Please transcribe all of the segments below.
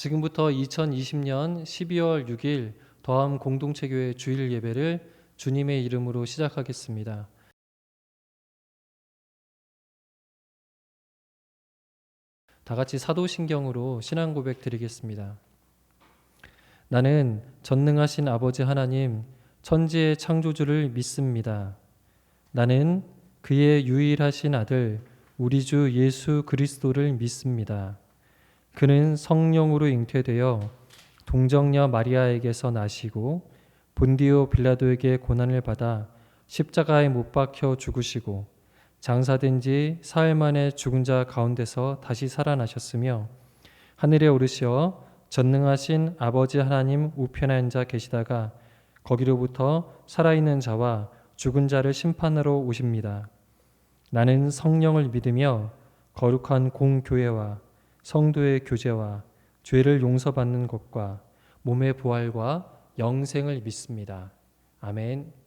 지금부터 2020년 12월 6일 더함 공동체교회 주일 예배를 주님의 이름으로 시작하겠습니다. 다 같이 사도신경으로 신앙 고백 드리겠습니다. 나는 전능하신 아버지 하나님 천지의 창조주를 믿습니다. 나는 그의 유일하신 아들 우리 주 예수 그리스도를 믿습니다. 그는 성령으로 잉태되어 동정녀 마리아에게서 나시고 본디오 빌라도에게 고난을 받아 십자가에 못 박혀 죽으시고 장사된 지 사흘 만에 죽은 자 가운데서 다시 살아나셨으며 하늘에 오르시어 전능하신 아버지 하나님 우편에 앉아 계시다가 거기로부터 살아있는 자와 죽은 자를 심판하러 오십니다. 나는 성령을 믿으며 거룩한 공교회와 성도의 교제와 죄를 용서받는 것과 몸의 부활과 영생을 믿습니다. 아멘.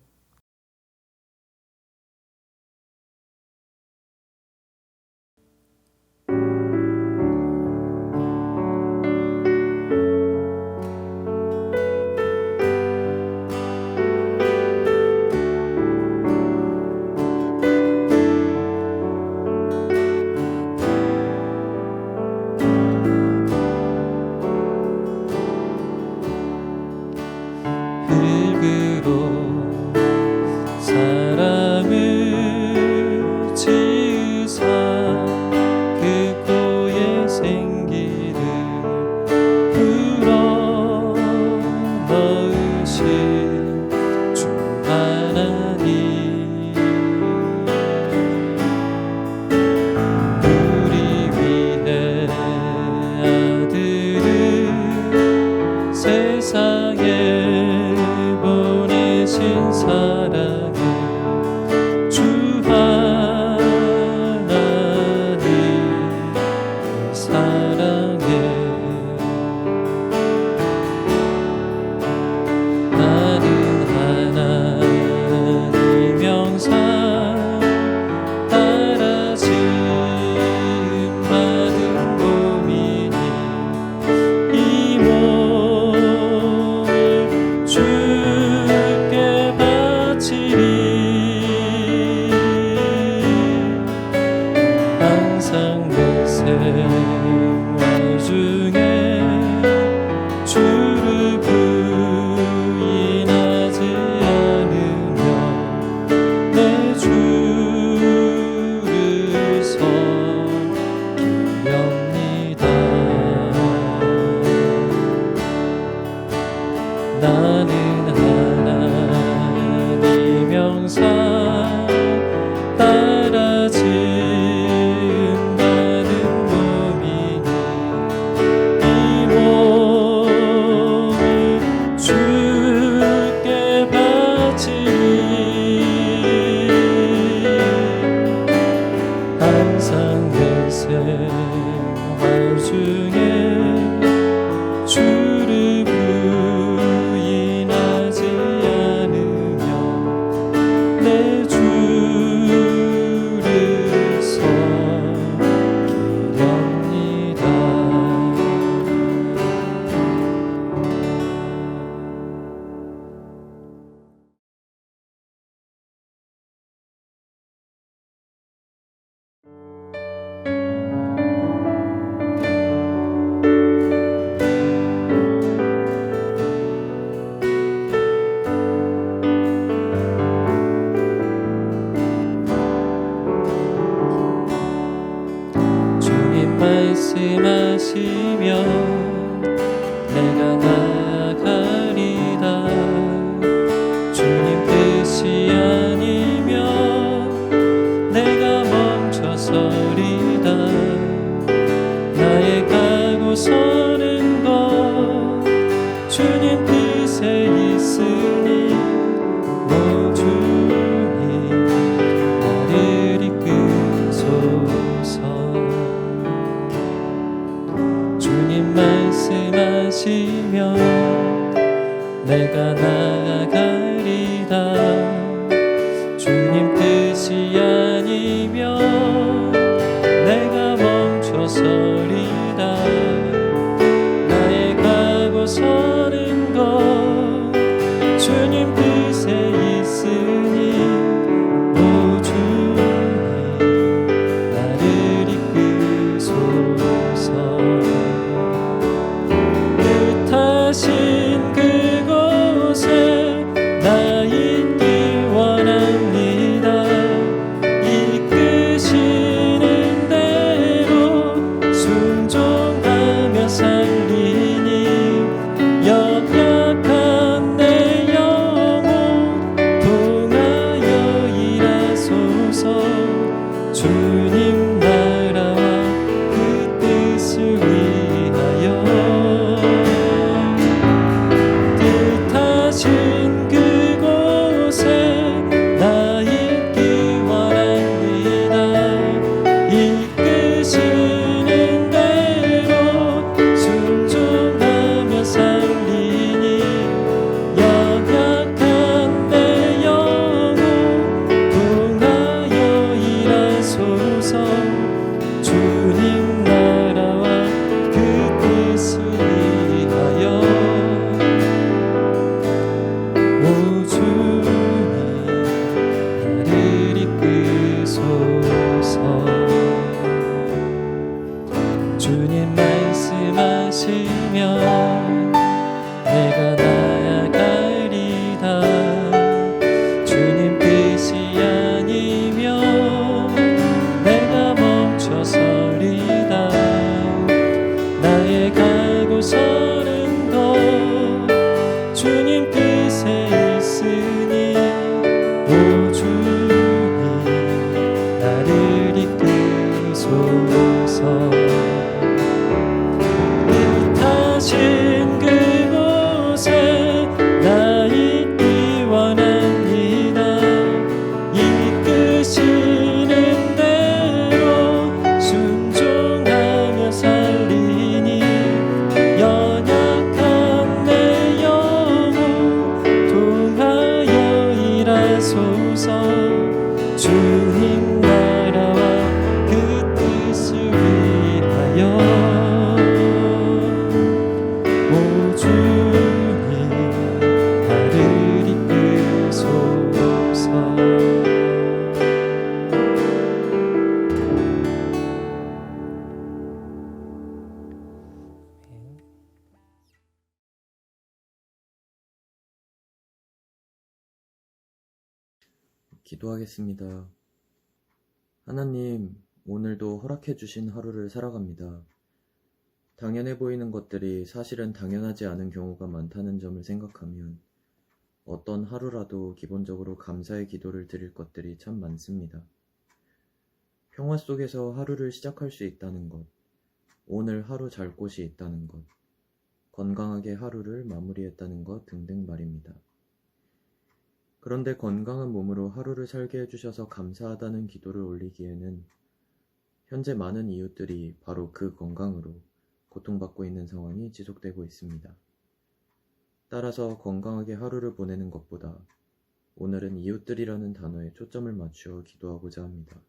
내가 멈춰서리다. 나의 주님 나라와 그 뜻을 위하여 뜻하신 그곳에 나 있기 원합니다. 이끄시는 대로 순종하며 살리니 연약한 내 영혼 통하여 일하소서. 주님 나라와 그 뜻을 위하여 오 주님 나를 이끄소서. 주님 말씀하시면 내가 나아가리다. 주님 뜻이 아니면 내가 멈춰서리다. 나의 가고 서는 것 주님 뜻에 있으니 오 주님 나를 이끄소서. 뜻하신 그곳에 나 있기 원합니다. 이끄시는 대로 순종하며 살리니 연약한 내 영혼 통하여 일하소서. 주님 나라와 그 뜻을 위하여 오 주님 나를 이끄소서. 기도하겠습니다. 하나님, 오늘도 허락해 주신 하루를 살아갑니다. 당연해 보이는 것들이 사실은 당연하지 않은 경우가 많다는 점을 생각하면 어떤 하루라도 기본적으로 감사의 기도를 드릴 것들이 참 많습니다. 평화 속에서 하루를 시작할 수 있다는 것, 오늘 하루 잘 곳이 있다는 것, 건강하게 하루를 마무리했다는 것 등등 말입니다. 그런데 건강한 몸으로 하루를 살게 해주셔서 감사하다는 기도를 올리기에는 현재 많은 이웃들이 바로 그 건강으로 고통받고 있는 상황이 지속되고 있습니다. 따라서 건강하게 하루를 보내는 것보다 오늘은 이웃들이라는 단어에 초점을 맞추어 기도하고자 합니다.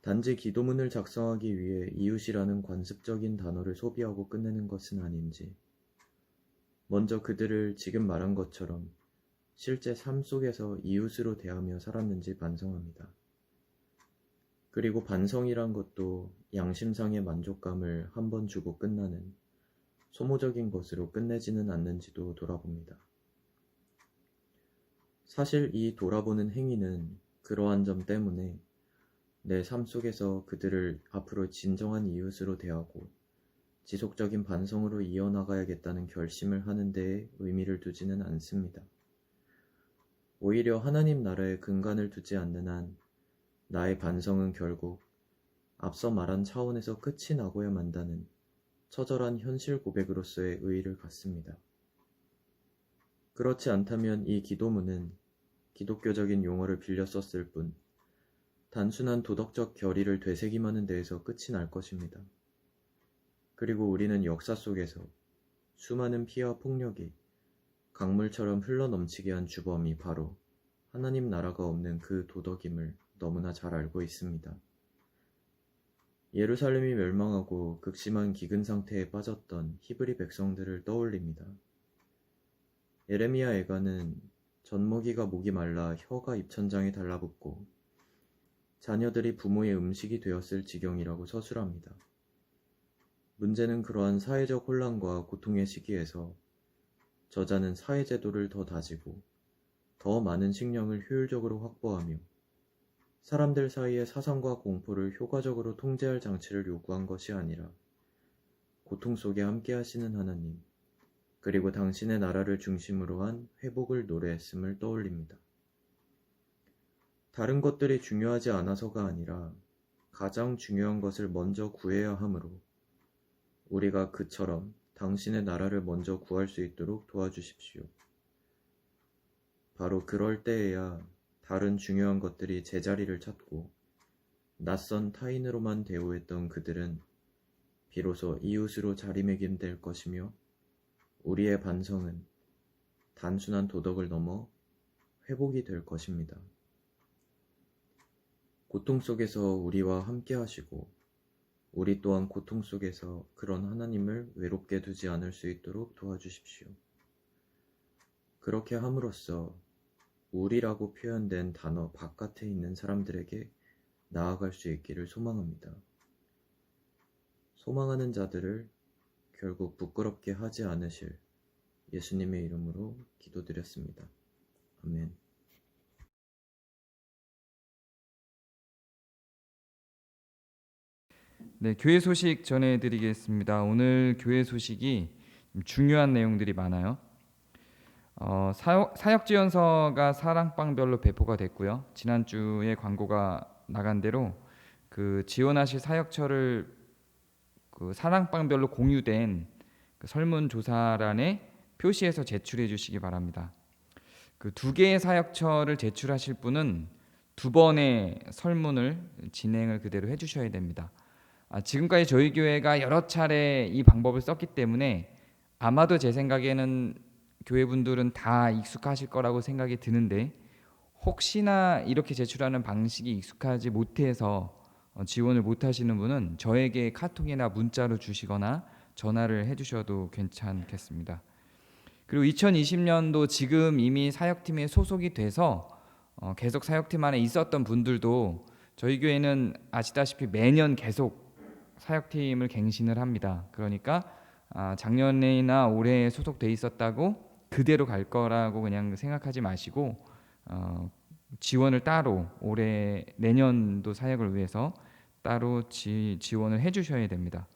단지 기도문을 작성하기 위해 이웃이라는 관습적인 단어를 소비하고 끝내는 것은 아닌지, 먼저 그들을 지금 말한 것처럼 실제 삶 속에서 이웃으로 대하며 살았는지 반성합니다. 그리고 반성이란 것도 양심상의 만족감을 한번 주고 끝나는 소모적인 것으로 끝내지는 않는지도 돌아봅니다. 사실 이 돌아보는 행위는 그러한 점 때문에 내 삶 속에서 그들을 앞으로 진정한 이웃으로 대하고 지속적인 반성으로 이어나가야겠다는 결심을 하는 데에 의미를 두지는 않습니다. 오히려 하나님 나라에 근간을 두지 않는 한 나의 반성은 결국 앞서 말한 차원에서 끝이 나고야 만다는 처절한 현실 고백으로서의 의의를 갖습니다. 그렇지 않다면 이 기도문은 기독교적인 용어를 빌려 썼을 뿐 단순한 도덕적 결의를 되새김하는 데에서 끝이 날 것입니다. 그리고 우리는 역사 속에서 수많은 피와 폭력이 강물처럼 흘러넘치게 한 주범이 바로 하나님 나라가 없는 그 도덕임을 너무나 잘 알고 있습니다. 예루살렘이 멸망하고 극심한 기근 상태에 빠졌던 히브리 백성들을 떠올립니다. 예레미야 애가는 젖먹이가 목이 말라 혀가 입천장에 달라붙고 자녀들이 부모의 음식이 되었을 지경이라고 서술합니다. 문제는 그러한 사회적 혼란과 고통의 시기에서 저자는 사회제도를 더 다지고 더 많은 식량을 효율적으로 확보하며 사람들 사이의 사상과 공포를 효과적으로 통제할 장치를 요구한 것이 아니라 고통 속에 함께 하시는 하나님, 그리고 당신의 나라를 중심으로 한 회복을 노래했음을 떠올립니다. 다른 것들이 중요하지 않아서가 아니라 가장 중요한 것을 먼저 구해야 하므로 우리가 그처럼 당신의 나라를 먼저 구할 수 있도록 도와주십시오. 바로 그럴 때에야 다른 중요한 것들이 제자리를 찾고 낯선 타인으로만 대우했던 그들은 비로소 이웃으로 자리매김될 것이며 우리의 반성은 단순한 도덕을 넘어 회복이 될 것입니다. 고통 속에서 우리와 함께 하시고 우리 또한 고통 속에서 그런 하나님을 외롭게 두지 않을 수 있도록 도와주십시오. 그렇게 함으로써 우리라고 표현된 단어 바깥에 있는 사람들에게 나아갈 수 있기를 소망합니다. 소망하는 자들을 결국 부끄럽게 하지 않으실 예수님의 이름으로 기도드렸습니다. 아멘. 네, 교회 소식 전해드리겠습니다. 오늘 교회 소식이 중요한 내용들이 많아요. 사역지원서가 사랑방별로 배포가 됐고요. 지난주에 광고가 나간 대로 그 지원하실 사역처를 그 사랑방별로 공유된 그 설문조사란에 표시해서 제출해 주시기 바랍니다. 그 2개의 사역처를 제출하실 분은 2번의 설문을 진행을 그대로 해주셔야 됩니다. 지금까지 저희 교회가 여러 차례 이 방법을 썼기 때문에 아마도 제 생각에는 교회분들은 다 익숙하실 거라고 생각이 드는데, 혹시나 이렇게 제출하는 방식이 익숙하지 못해서 지원을 못하시는 분은 저에게 카톡이나 문자로 주시거나 전화를 해주셔도 괜찮겠습니다. 그리고 2020년도 지금 이미 사역팀에 소속이 돼서 계속 사역팀 안에 있었던 분들도 저희 교회는 아시다시피 매년 계속 사역팀을 갱신을 합니다. 그러니까 작년이나 올해 소속돼 있었다고 그대로 갈 거라고 그냥 생각하지 마시고 지원을 따로 올해 내년도 사역을 위해서 따로 지원을 해주셔야 됩니다.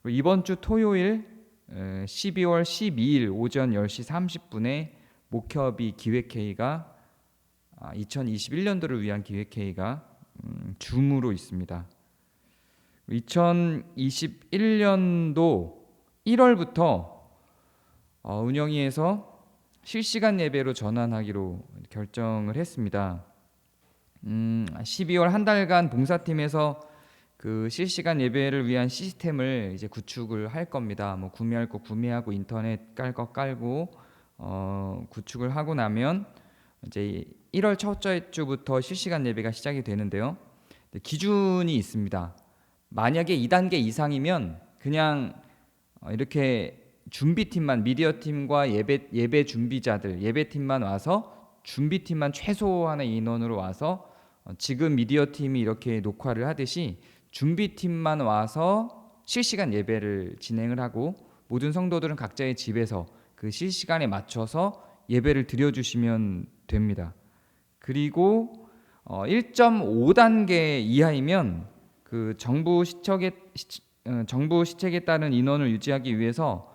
이번 주 토요일 12월 12일 오전 10시 30분에 목협이 기획회의가 2021년도를 위한 기획회의가 줌으로 있습니다. 2021년도 1월부터 운영위에서 실시간 예배로 전환하기로 결정을 했습니다. 12월 한 달간 봉사팀에서 그 실시간 예배를 위한 시스템을 이제 구축을 할 겁니다. 뭐 구매할 거 구매하고 인터넷 깔 거 깔고 구축을 하고 나면 이제 1월 첫째 주부터 실시간 예배가 시작이 되는데요. 기준이 있습니다. 만약에 2단계 이상이면 그냥 이렇게 준비팀만, 미디어팀과 예배 준비자들, 예배팀만 와서 준비팀만 최소한의 인원으로 와서 지금 미디어팀이 이렇게 녹화를 하듯이 준비팀만 와서 실시간 예배를 진행을 하고 모든 성도들은 각자의 집에서 그 실시간에 맞춰서 예배를 드려주시면 됩니다. 그리고 1.5단계 이하이면 그 정부 시책에 따른 인원을 유지하기 위해서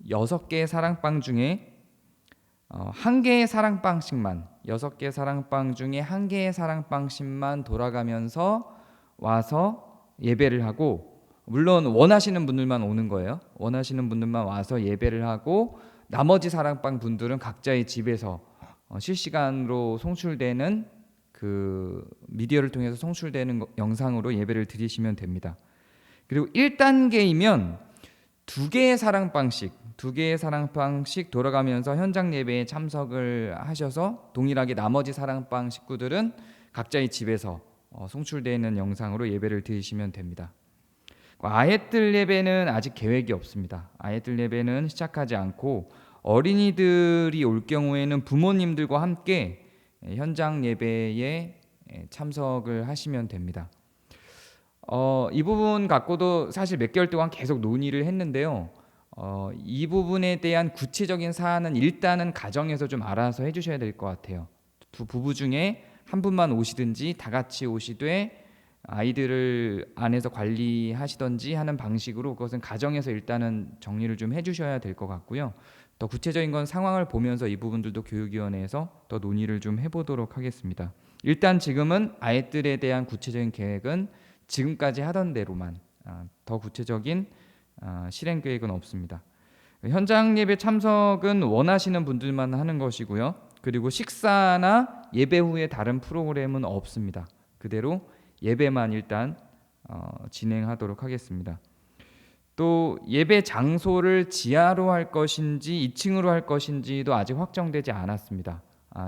6개의 사랑방 중에 1개의 사랑방씩만, 6개의 사랑방 중에 1개의 사랑방씩만 돌아가면서 와서 예배를 하고, 물론 원하시는 분들만 오는 거예요. 원하시는 분들만 와서 예배를 하고 나머지 사랑방 분들은 각자의 집에서 실시간으로 송출되는 그 미디어를 통해서 송출되는 영상으로 예배를 드리시면 됩니다. 그리고 1단계이면 2개의 사랑방씩 돌아가면서 현장 예배에 참석을 하셔서 동일하게 나머지 사랑방 식구들은 각자의 집에서 송출되는 영상으로 예배를 드리시면 됩니다. 아예들 예배는 아직 계획이 없습니다. 아예들 예배는 시작하지 않고 어린이들이 올 경우에는 부모님들과 함께 현장 예배에 참석을 하시면 됩니다. 이 부분 갖고도 사실 몇 개월 동안 계속 논의를 했는데요. 이 부분에 대한 구체적인 사안은 일단은 가정에서 좀 알아서 해주셔야 될 것 같아요. 두 부부 중에 한 분만 오시든지 다 같이 오시되 아이들을 안에서 관리하시든지 하는 방식으로 그것은 가정에서 일단은 정리를 좀 해주셔야 될 것 같고요. 더 구체적인 건 상황을 보면서 이 부분들도 교육위원회에서 더 논의를 좀 해보도록 하겠습니다. 일단 지금은 아이들에 대한 구체적인 계획은 지금까지 하던 대로만, 더 구체적인 실행 계획은 없습니다. 현장 예배 참석은 원하시는 분들만 하는 것이고요. 그리고 식사나 예배 후에 다른 프로그램은 없습니다. 그대로 예배만 일단 진행하도록 하겠습니다. 또 예배 장소를 지하로 할 것인지 2층으로 할 것인지도 아직 확정되지 않았습니다.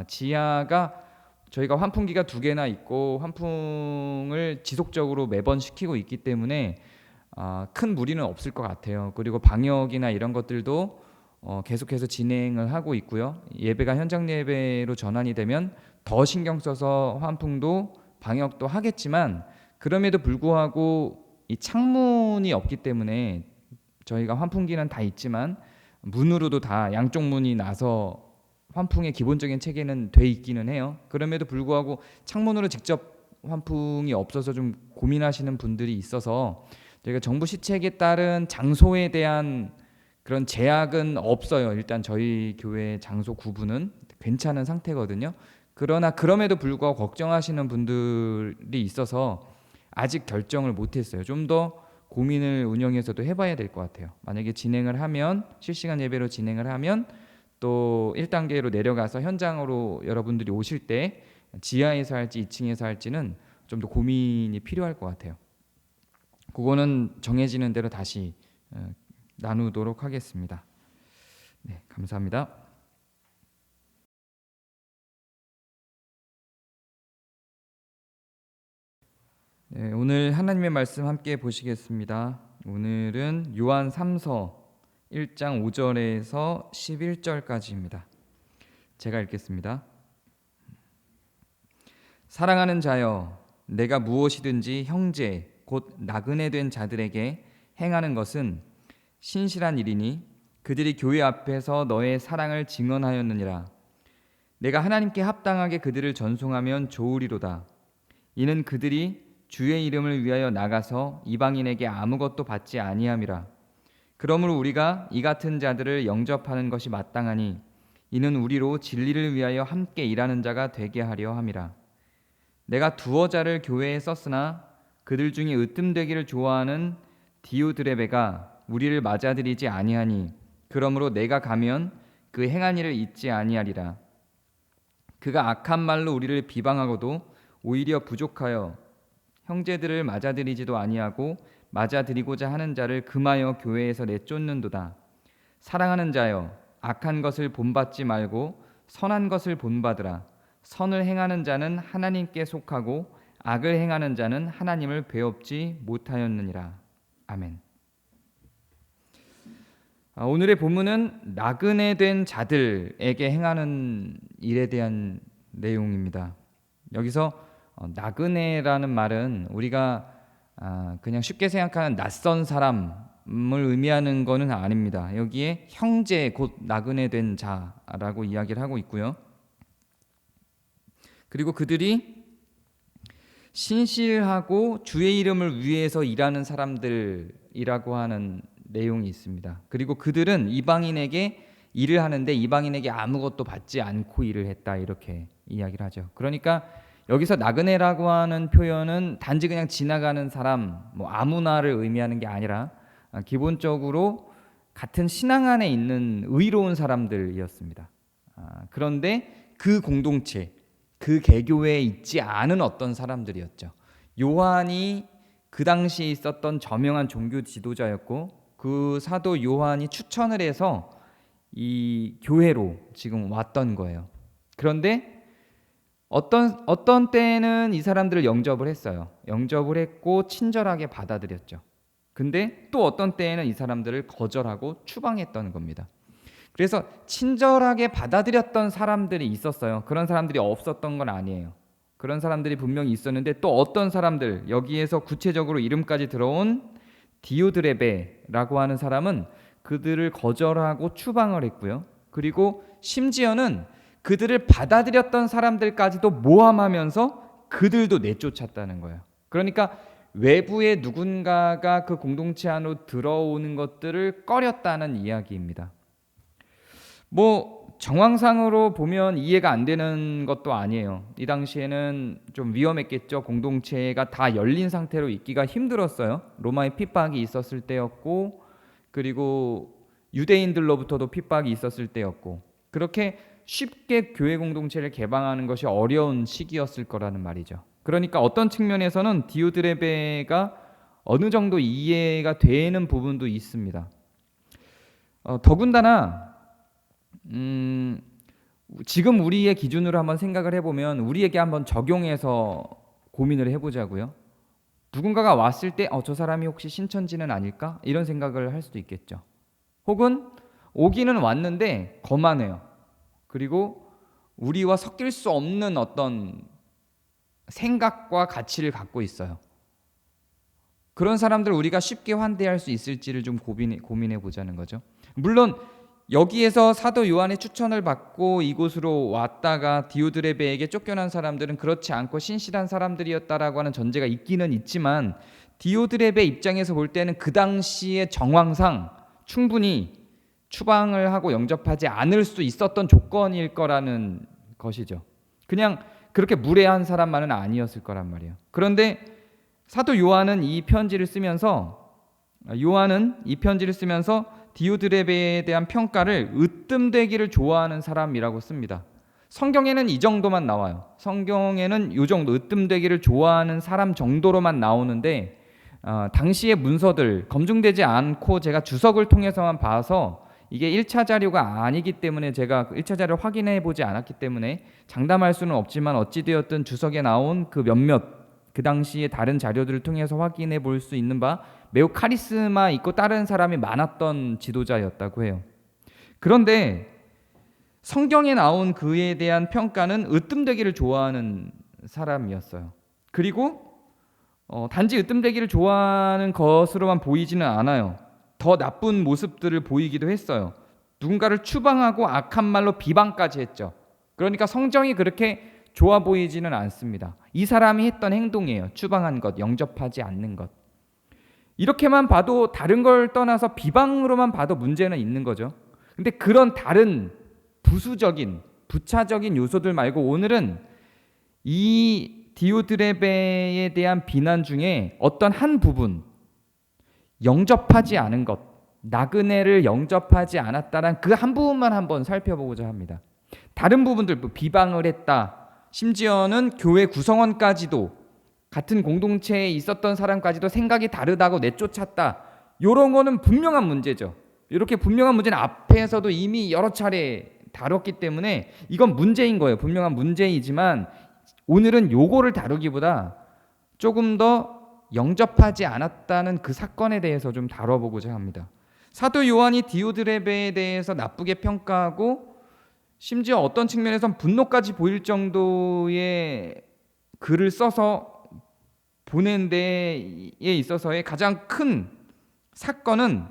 지하가 저희가 환풍기가 2개나 있고 환풍을 지속적으로 매번 시키고 있기 때문에 큰 무리는 없을 것 같아요. 그리고 방역이나 이런 것들도 계속해서 진행을 하고 있고요. 예배가 현장 예배로 전환이 되면 더 신경 써서 환풍도 방역도 하겠지만, 그럼에도 불구하고 이 창문이 없기 때문에 저희가 환풍기는 다 있지만 문으로도 다 양쪽 문이 나서 환풍의 기본적인 체계는 돼 있기는 해요. 그럼에도 불구하고 창문으로 직접 환풍이 없어서 좀 고민하시는 분들이 있어서 저희가 정부 시책에 따른 장소에 대한 그런 제약은 없어요. 일단 저희 교회 장소 구분은 괜찮은 상태거든요. 그러나 그럼에도 불구하고 걱정하시는 분들이 있어서 아직 결정을 못했어요. 좀 더 고민을 운영에서도 해봐야 될 것 같아요. 만약에 진행을 하면, 실시간 예배로 진행을 하면 또 1단계로 내려가서 현장으로 여러분들이 오실 때 지하에서 할지 2층에서 할지는 좀 더 고민이 필요할 것 같아요. 그거는 정해지는 대로 다시 나누도록 하겠습니다. 네, 감사합니다. 네, 오늘 하나님의 말씀 함께 보시겠습니다. 오늘은 요한 3서 1장 5절에서 11절까지입니다. 제가 읽겠습니다. 사랑하는 자여, 내가 무엇이든지 형제 곧 나그네 된 자들에게 행하는 것은 신실한 일이니 그들이 교회 앞에서 너의 사랑을 증언하였느니라. 내가 하나님께 합당하게 그들을 전송하면 좋으리로다. 이는 그들이 주의 이름을 위하여 나가서 이방인에게 아무것도 받지 아니함이라. 그러므로 우리가 이 같은 자들을 영접하는 것이 마땅하니 이는 우리로 진리를 위하여 함께 일하는 자가 되게 하려 함이라. 내가 두어 자를 교회에 썼으나 그들 중에 으뜸되기를 좋아하는 디오드레베가 우리를 맞아들이지 아니하니 그러므로 내가 가면 그 행한 일을 잊지 아니하리라. 그가 악한 말로 우리를 비방하고도 오히려 부족하여 형제들을 맞아들이지도 아니하고 맞아들이고자 하는 자를 금하여 교회에서 내쫓는도다. 사랑하는 자여, 악한 것을 본받지 말고 선한 것을 본받으라. 선을 행하는 자는 하나님께 속하고 악을 행하는 자는 하나님을 배웁지 못하였느니라. 아멘. 오늘의 본문은 나그네 된 자들에게 행하는 일에 대한 내용입니다. 여기서 나그네라는 말은 우리가 그냥 쉽게 생각하는 낯선 사람을 의미하는 것은 아닙니다. 여기에 형제 곧 나그네 된 자라고 이야기를 하고 있고요. 그리고 그들이 신실하고 주의 이름을 위해서 일하는 사람들이라고 하는 내용이 있습니다. 그리고 그들은 이방인에게 일을 하는데 이방인에게 아무것도 받지 않고 일을 했다, 이렇게 이야기를 하죠. 그러니까 여기서 나그네라고 하는 표현은 단지 그냥 지나가는 사람, 아무나를 의미하는 게 아니라 기본적으로 같은 신앙 안에 있는 의로운 사람들이었습니다. 그런데 그 공동체, 그 개교회에 있지 않은 어떤 사람들이었죠. 요한이 그 당시에 있었던 저명한 종교 지도자였고 그 사도 요한이 추천을 해서 이 교회로 지금 왔던 거예요. 그런데 어떤 때는 이 사람들을 영접을 했어요. 영접을 했고 친절하게 받아들였죠. 근데 또 어떤 때에는 이 사람들을 거절하고 추방했던 겁니다. 그래서 친절하게 받아들였던 사람들이 있었어요. 그런 사람들이 없었던 건 아니에요. 그런 사람들이 분명히 있었는데 또 어떤 사람들, 여기에서 구체적으로 이름까지 들어온 디오드레베라고 하는 사람은 그들을 거절하고 추방을 했고요. 그리고 심지어는 그들을 받아들였던 사람들까지도 모함하면서 그들도 내쫓았다는 거예요. 그러니까 외부의 누군가가 그 공동체 안으로 들어오는 것들을 꺼렸다는 이야기입니다. 정황상으로 보면 이해가 안 되는 것도 아니에요. 이 당시에는 좀 위험했겠죠. 공동체가 다 열린 상태로 있기가 힘들었어요. 로마의 핍박이 있었을 때였고, 그리고 유대인들로부터도 핍박이 있었을 때였고, 그렇게 쉽게 교회 공동체를 개방하는 것이 어려운 시기였을 거라는 말이죠. 그러니까 어떤 측면에서는 디오드레베가 어느 정도 이해가 되는 부분도 있습니다. 더군다나 지금 우리의 기준으로 한번 생각을 해보면 우리에게 한번 적용해서 고민을 해보자고요. 누군가가 왔을 때 저 사람이 혹시 신천지는 아닐까? 이런 생각을 할 수도 있겠죠. 혹은 오기는 왔는데 거만해요. 그리고 우리와 섞일 수 없는 어떤 생각과 가치를 갖고 있어요. 그런 사람들 우리가 쉽게 환대할 수 있을지를 좀 고민해 보자는 거죠. 물론 여기에서 사도 요한의 추천을 받고 이곳으로 왔다가 디오드레베에게 쫓겨난 사람들은 그렇지 않고 신실한 사람들이었다라고 하는 전제가 있기는 있지만, 디오드레베 입장에서 볼 때는 그 당시의 정황상 충분히 추방을 하고 영접하지 않을 수 있었던 조건일 거라는 것이죠. 그냥 그렇게 무례한 사람만은 아니었을 거란 말이에요. 그런데 사도 요한은 이 편지를 쓰면서 디오드레베에 대한 평가를 으뜸되기를 좋아하는 사람이라고 씁니다. 성경에는 이 정도만 나와요. 성경에는 이 정도 으뜸되기를 좋아하는 사람 정도로만 나오는데, 당시의 문서들 검증되지 않고 제가 주석을 통해서만 봐서 이게 1차 자료가 아니기 때문에 제가 1차 자료를 확인해 보지 않았기 때문에 장담할 수는 없지만, 어찌되었든 주석에 나온 그 그 당시의 다른 자료들을 통해서 확인해 볼 수 있는 바 매우 카리스마 있고 다른 사람이 많았던 지도자였다고 해요. 그런데 성경에 나온 그에 대한 평가는 으뜸되기를 좋아하는 사람이었어요. 그리고 단지 으뜸되기를 좋아하는 것으로만 보이지는 않아요. 더 나쁜 모습들을 보이기도 했어요. 누군가를 추방하고 악한 말로 비방까지 했죠. 그러니까 성정이 그렇게 좋아 보이지는 않습니다. 이 사람이 했던 행동이에요. 추방한 것, 영접하지 않는 것. 이렇게만 봐도, 다른 걸 떠나서 비방으로만 봐도 문제는 있는 거죠. 근데 그런 다른 부차적인 요소들 말고 오늘은 이 디오드레베에 대한 비난 중에 어떤 한 부분, 영접하지 않은 것, 나그네를 영접하지 않았다는 그 한 부분만 한번 살펴보고자 합니다. 다른 부분들, 비방을 했다, 심지어는 교회 구성원까지도, 같은 공동체에 있었던 사람까지도 생각이 다르다고 내쫓았다, 이런 거는 분명한 문제죠. 이렇게 분명한 문제는 앞에서도 이미 여러 차례 다뤘기 때문에 이건 문제인 거예요. 분명한 문제이지만 오늘은 요거를 다루기보다 조금 더 영접하지 않았다는 그 사건에 대해서 좀 다뤄보고자 합니다. 사도 요한이 디오드레베에 대해서 나쁘게 평가하고 심지어 어떤 측면에선 분노까지 보일 정도의 글을 써서 보낸 데에 있어서의 가장 큰 사건은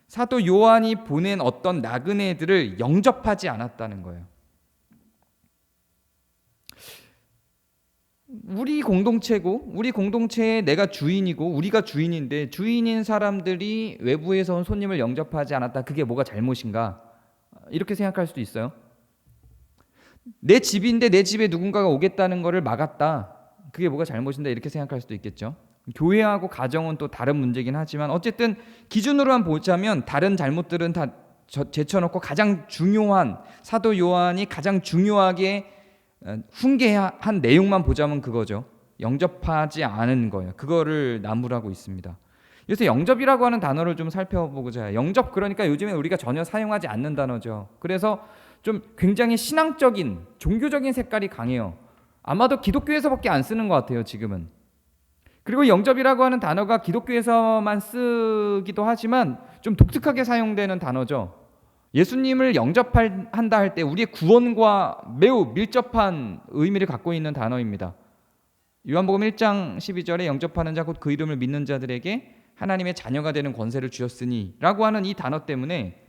사도 요한이 보낸 어떤 나그네들을 영접하지 않았다는 거예요. 우리 공동체고, 우리 공동체에 내가 주인이고 우리가 주인인데, 주인인 사람들이 외부에서 온 손님을 영접하지 않았다, 그게 뭐가 잘못인가? 이렇게 생각할 수도 있어요. 내 집인데 내 집에 누군가가 오겠다는 거를 막았다, 그게 뭐가 잘못인다, 이렇게 생각할 수도 있겠죠. 교회하고 가정은 또 다른 문제긴 하지만 어쨌든 기준으로만 보자면 다른 잘못들은 다 제쳐놓고 가장 중요한, 사도 요한이 가장 중요하게 훈계한 내용만 보자면 그거죠. 영접하지 않은 거예요. 그거를 나무라고 있습니다. 그래서 영접이라고 하는 단어를 좀 살펴보고자 해요. 영접, 그러니까 요즘에 우리가 전혀 사용하지 않는 단어죠. 그래서 좀 굉장히 신앙적인, 종교적인 색깔이 강해요. 아마도 기독교에서밖에 안 쓰는 것 같아요, 지금은. 그리고 영접이라고 하는 단어가 기독교에서만 쓰기도 하지만 좀 독특하게 사용되는 단어죠. 예수님을 영접한다 할 때 우리의 구원과 매우 밀접한 의미를 갖고 있는 단어입니다. 요한복음 1장 12절에 영접하는 자 곧 그 이름을 믿는 자들에게 하나님의 자녀가 되는 권세를 주셨으니 라고 하는 이 단어 때문에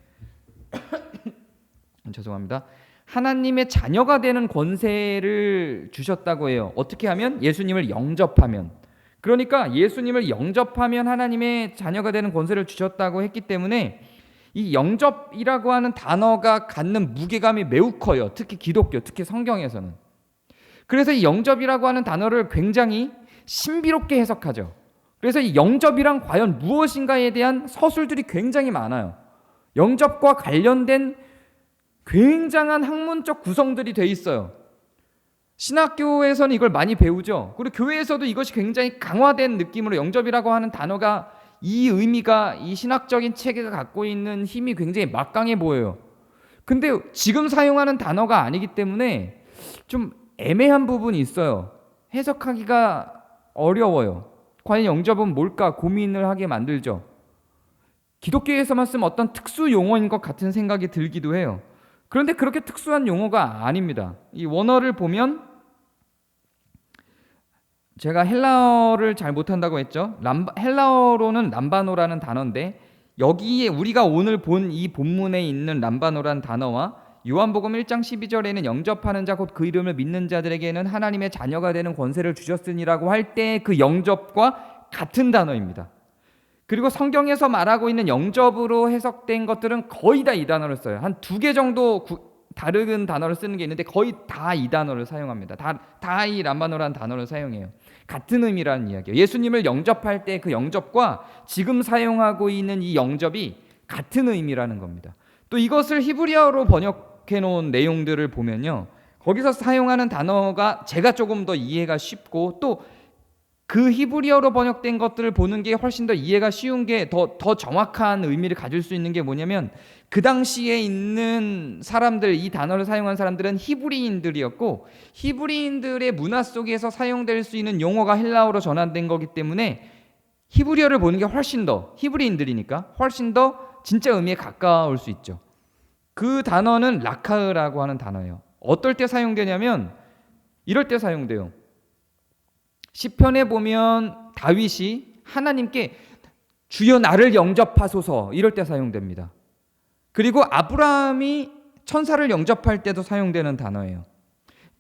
죄송합니다. 하나님의 자녀가 되는 권세를 주셨다고 해요. 어떻게 하면? 예수님을 영접하면. 그러니까 예수님을 영접하면 하나님의 자녀가 되는 권세를 주셨다고 했기 때문에 이 영접이라고 하는 단어가 갖는 무게감이 매우 커요. 특히 기독교, 특히 성경에서는. 그래서 이 영접이라고 하는 단어를 굉장히 신비롭게 해석하죠. 그래서 이 영접이란 과연 무엇인가에 대한 서술들이 굉장히 많아요. 영접과 관련된 굉장한 학문적 구성들이 돼 있어요. 신학교에서는 이걸 많이 배우죠. 그리고 교회에서도 이것이 굉장히 강화된 느낌으로 영접이라고 하는 단어가 이 의미가 이 신학적인 체계가 갖고 있는 힘이 굉장히 막강해 보여요. 근데 지금 사용하는 단어가 아니기 때문에 좀 애매한 부분이 있어요. 해석하기가 어려워요. 과연 영접은 뭘까 고민을 하게 만들죠. 기독교에서만 쓰면 어떤 특수 용어인 것 같은 생각이 들기도 해요. 그런데 그렇게 특수한 용어가 아닙니다. 이 원어를 보면 제가 헬라어를 잘 못한다고 했죠. 헬라어로는 람바노라는 단어인데 여기에 우리가 오늘 본 이 본문에 있는 람바노라는 단어와 요한복음 1장 12절에는 영접하는 자 곧 그 이름을 믿는 자들에게는 하나님의 자녀가 되는 권세를 주셨으니라고 할 때 그 영접과 같은 단어입니다. 그리고 성경에서 말하고 있는 영접으로 해석된 것들은 거의 다 이 단어를 써요. 한 2개 정도 다른 단어를 쓰는 게 있는데 거의 다 이 단어를 사용합니다. 다 이 람바노라는 단어를 사용해요. 같은 의미라는 이야기예요. 예수님을 영접할 때 그 영접과 지금 사용하고 있는 이 영접이 같은 의미라는 겁니다. 또 이것을 히브리어로 번역해 놓은 내용들을 보면요, 거기서 사용하는 단어가 제가 조금 더 이해가 쉽고 또 그 히브리어로 번역된 것들을 보는 게 훨씬 더 이해가 쉬운 게 더 정확한 의미를 가질 수 있는 게 뭐냐면 그 당시에 있는 사람들, 이 단어를 사용한 사람들은 히브리인들이었고 히브리인들의 문화 속에서 사용될 수 있는 용어가 헬라어로 전환된 거기 때문에 히브리어를 보는 게 훨씬 더, 히브리인들이니까 훨씬 더 진짜 의미에 가까울 수 있죠. 그 단어는 라카흐라고 하는 단어예요. 어떨 때 사용되냐면 이럴 때 사용돼요. 시편에 보면 다윗이 하나님께 주여 나를 영접하소서 이럴 때 사용됩니다. 그리고 아브라함이 천사를 영접할 때도 사용되는 단어예요.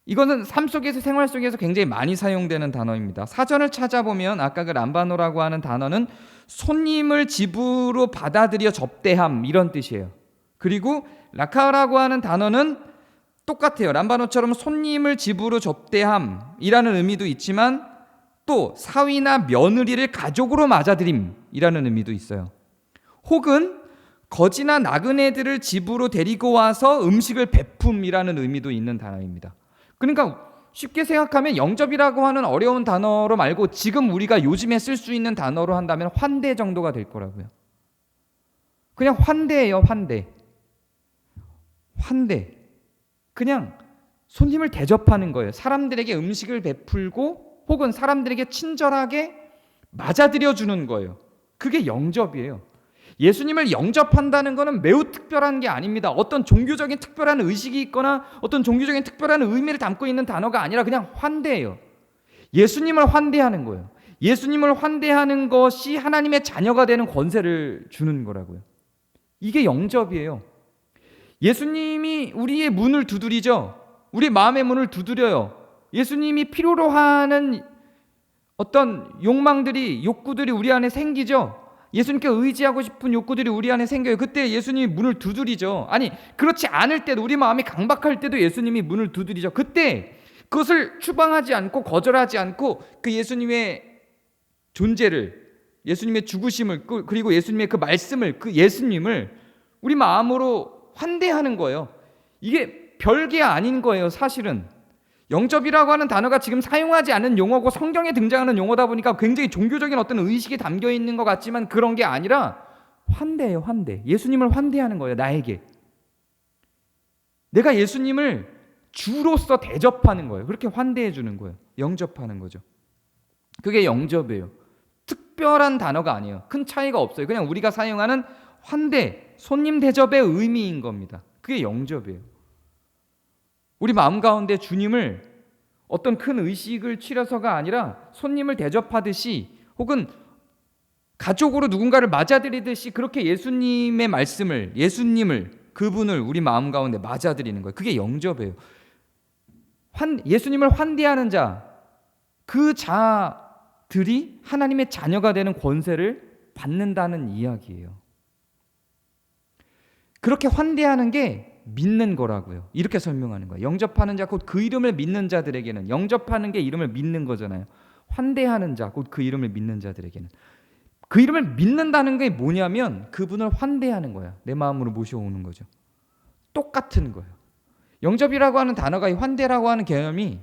이거는 삶 속에서, 생활 속에서 굉장히 많이 사용되는 단어입니다. 사전을 찾아보면 아까 그 람바노라고 하는 단어는 손님을 집으로 받아들여 접대함 이런 뜻이에요. 그리고 라카라고 하는 단어는 똑같아요. 람바노처럼 손님을 집으로 접대함이라는 의미도 있지만 또 사위나 며느리를 가족으로 맞아들임이라는 의미도 있어요. 혹은 거지나 나그네들을 집으로 데리고 와서 음식을 베품이라는 의미도 있는 단어입니다. 그러니까 쉽게 생각하면 영접이라고 하는 어려운 단어로 말고 지금 우리가 요즘에 쓸 수 있는 단어로 한다면 환대 정도가 될 거라고요. 그냥 환대예요, 환대. 환대. 그냥 손님을 대접하는 거예요. 사람들에게 음식을 베풀고 혹은 사람들에게 친절하게 맞아들여 주는 거예요. 그게 영접이에요. 예수님을 영접한다는 것은 매우 특별한 게 아닙니다. 어떤 종교적인 특별한 의식이 있거나 어떤 종교적인 특별한 의미를 담고 있는 단어가 아니라 그냥 환대예요. 예수님을 환대하는 거예요. 예수님을 환대하는 것이 하나님의 자녀가 되는 권세를 주는 거라고요. 이게 영접이에요. 예수님이 우리의 문을 두드리죠. 우리 마음의 문을 두드려요. 예수님이 필요로 하는 어떤 욕구들이 우리 안에 생기죠. 예수님께 의지하고 싶은 욕구들이 우리 안에 생겨요. 그때 예수님이 문을 두드리죠. 아니, 그렇지 않을 때도, 우리 마음이 강박할 때도 예수님이 문을 두드리죠. 그때 그것을 추방하지 않고 거절하지 않고 그 예수님의 존재를, 예수님의 죽으심을, 그리고 예수님의 그 말씀을, 그 예수님을 우리 마음으로 환대하는 거예요. 이게 별게 아닌 거예요, 사실은. 영접이라고 하는 단어가 지금 사용하지 않은 용어고 성경에 등장하는 용어다 보니까 굉장히 종교적인 어떤 의식이 담겨 있는 것 같지만 그런 게 아니라 환대예요, 환대. 예수님을 환대하는 거예요, 나에게. 내가 예수님을 주로서 대접하는 거예요. 그렇게 환대해 주는 거예요. 영접하는 거죠. 그게 영접이에요. 특별한 단어가 아니에요. 큰 차이가 없어요. 그냥 우리가 사용하는 환대, 손님 대접의 의미인 겁니다. 그게 영접이에요. 우리 마음 가운데 주님을 어떤 큰 의식을 치러서가 아니라 손님을 대접하듯이 혹은 가족으로 누군가를 맞아들이듯이 그렇게 예수님의 말씀을, 예수님을, 그분을 우리 마음 가운데 맞아들이는 거예요. 그게 영접이에요. 예수님을 환대하는 자, 그 자들이 하나님의 자녀가 되는 권세를 받는다는 이야기예요. 그렇게 환대하는 게 믿는 거라고요. 이렇게 설명하는 거예요. 영접하는 자 곧 그 이름을 믿는 자들에게는, 영접하는 게 이름을 믿는 거잖아요. 환대하는 자 곧 그 이름을 믿는 자들에게는, 그 이름을 믿는다는 게 뭐냐면 그분을 환대하는 거야. 내 마음으로 모셔오는 거죠. 똑같은 거예요. 영접이라고 하는 단어가 이 환대라고 하는 개념이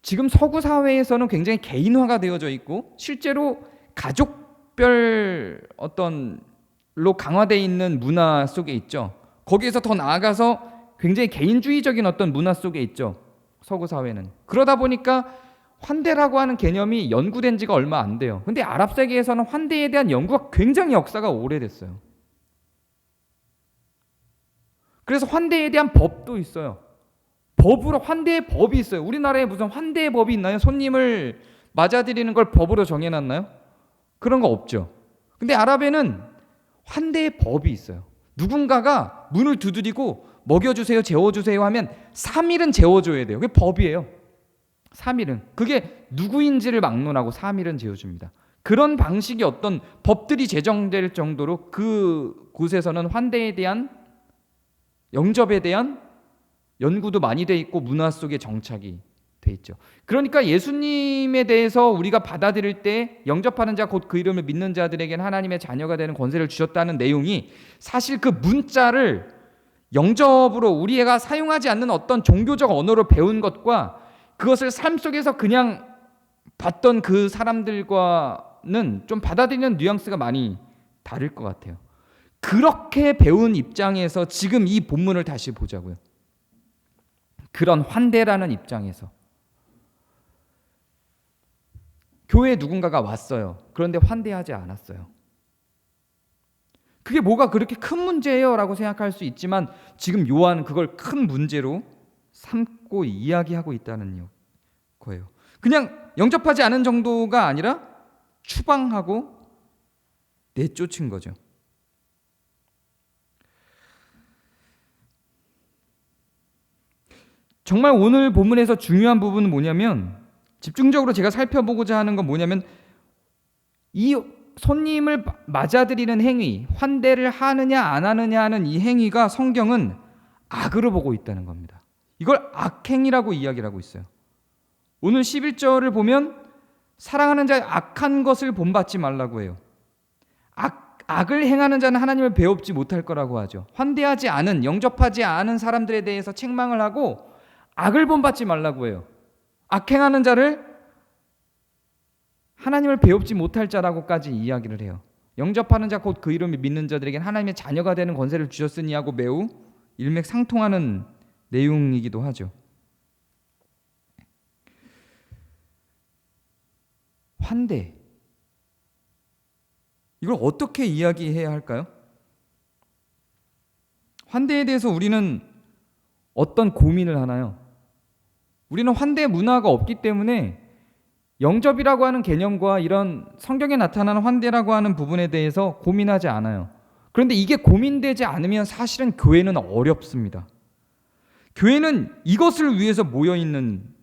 지금 서구 사회에서는 굉장히 개인화가 되어져 있고 실제로 가족별 어떤로 강화되어 있는 문화 속에 있죠. 거기에서 더 나아가서 굉장히 개인주의적인 어떤 문화 속에 있죠. 서구 사회는. 그러다 보니까 환대라고 하는 개념이 연구된 지가 얼마 안 돼요. 근데 아랍 세계에서는 환대에 대한 연구가 굉장히 역사가 오래됐어요. 그래서 환대에 대한 법도 있어요. 법으로 환대의 법이 있어요. 우리나라에 무슨 환대의 법이 있나요? 손님을 맞아들이는 걸 법으로 정해놨나요? 그런 거 없죠. 근데 아랍에는 환대의 법이 있어요. 누군가가 문을 두드리고 먹여주세요, 재워주세요 하면 3일은 재워줘야 돼요. 그게 법이에요. 3일은. 그게 누구인지를 막론하고 3일은 재워줍니다. 그런 방식의 어떤 법들이 제정될 정도로 그 곳에서는 환대에 대한, 영접에 대한 연구도 많이 돼 있고 문화 속에 정착이 돼 있죠. 그러니까 예수님에 대해서 우리가 받아들일 때 영접하는 자 곧 그 이름을 믿는 자들에게는 하나님의 자녀가 되는 권세를 주셨다는 내용이 사실 그 문자를 영접으로 우리가 사용하지 않는 어떤 종교적 언어로 배운 것과 그것을 삶 속에서 그냥 봤던 그 사람들과는 좀 받아들이는 뉘앙스가 많이 다를 것 같아요. 그렇게 배운 입장에서 지금 이 본문을 다시 보자고요. 그런 환대라는 입장에서 교회에 누군가가 왔어요. 그런데 환대하지 않았어요. 그게 뭐가 그렇게 큰 문제예요? 라고 생각할 수 있지만 지금 요한은 그걸 큰 문제로 삼고 이야기하고 있다는 거예요. 그냥 영접하지 않은 정도가 아니라 추방하고 내쫓은 거죠. 정말 오늘 본문에서 중요한 부분은 뭐냐면, 집중적으로 제가 살펴보고자 하는 건 뭐냐면, 이 손님을 맞아들이는 행위, 환대를 하느냐 안 하느냐 하는 이 행위가 성경은 악으로 보고 있다는 겁니다. 이걸 악행이라고 이야기를 하고 있어요. 오늘 11절을 보면 사랑하는 자의 악한 것을 본받지 말라고 해요. 악을 행하는 자는 하나님을 배웁지 못할 거라고 하죠. 환대하지 않은, 영접하지 않은 사람들에 대해서 책망을 하고 악을 본받지 말라고 해요. 악행하는 자를 하나님을 배웁지 못할 자라고까지 이야기를 해요. 영접하는 자 곧 그 이름을 믿는 자들에게는 하나님의 자녀가 되는 권세를 주셨으니 하고 매우 일맥상통하는 내용이기도 하죠. 환대, 이걸 어떻게 이야기해야 할까요? 환대에 대해서 우리는 어떤 고민을 하나요? 우리는 환대 문화가 없기 때문에 영접이라고 하는 개념과 이런 성경에 나타나는 환대라고 하는 부분에 대해서 고민하지 않아요. 그런데 이게 고민되지 않으면 사실은 교회는 어렵습니다. 교회는 이것을 위해서 모여있는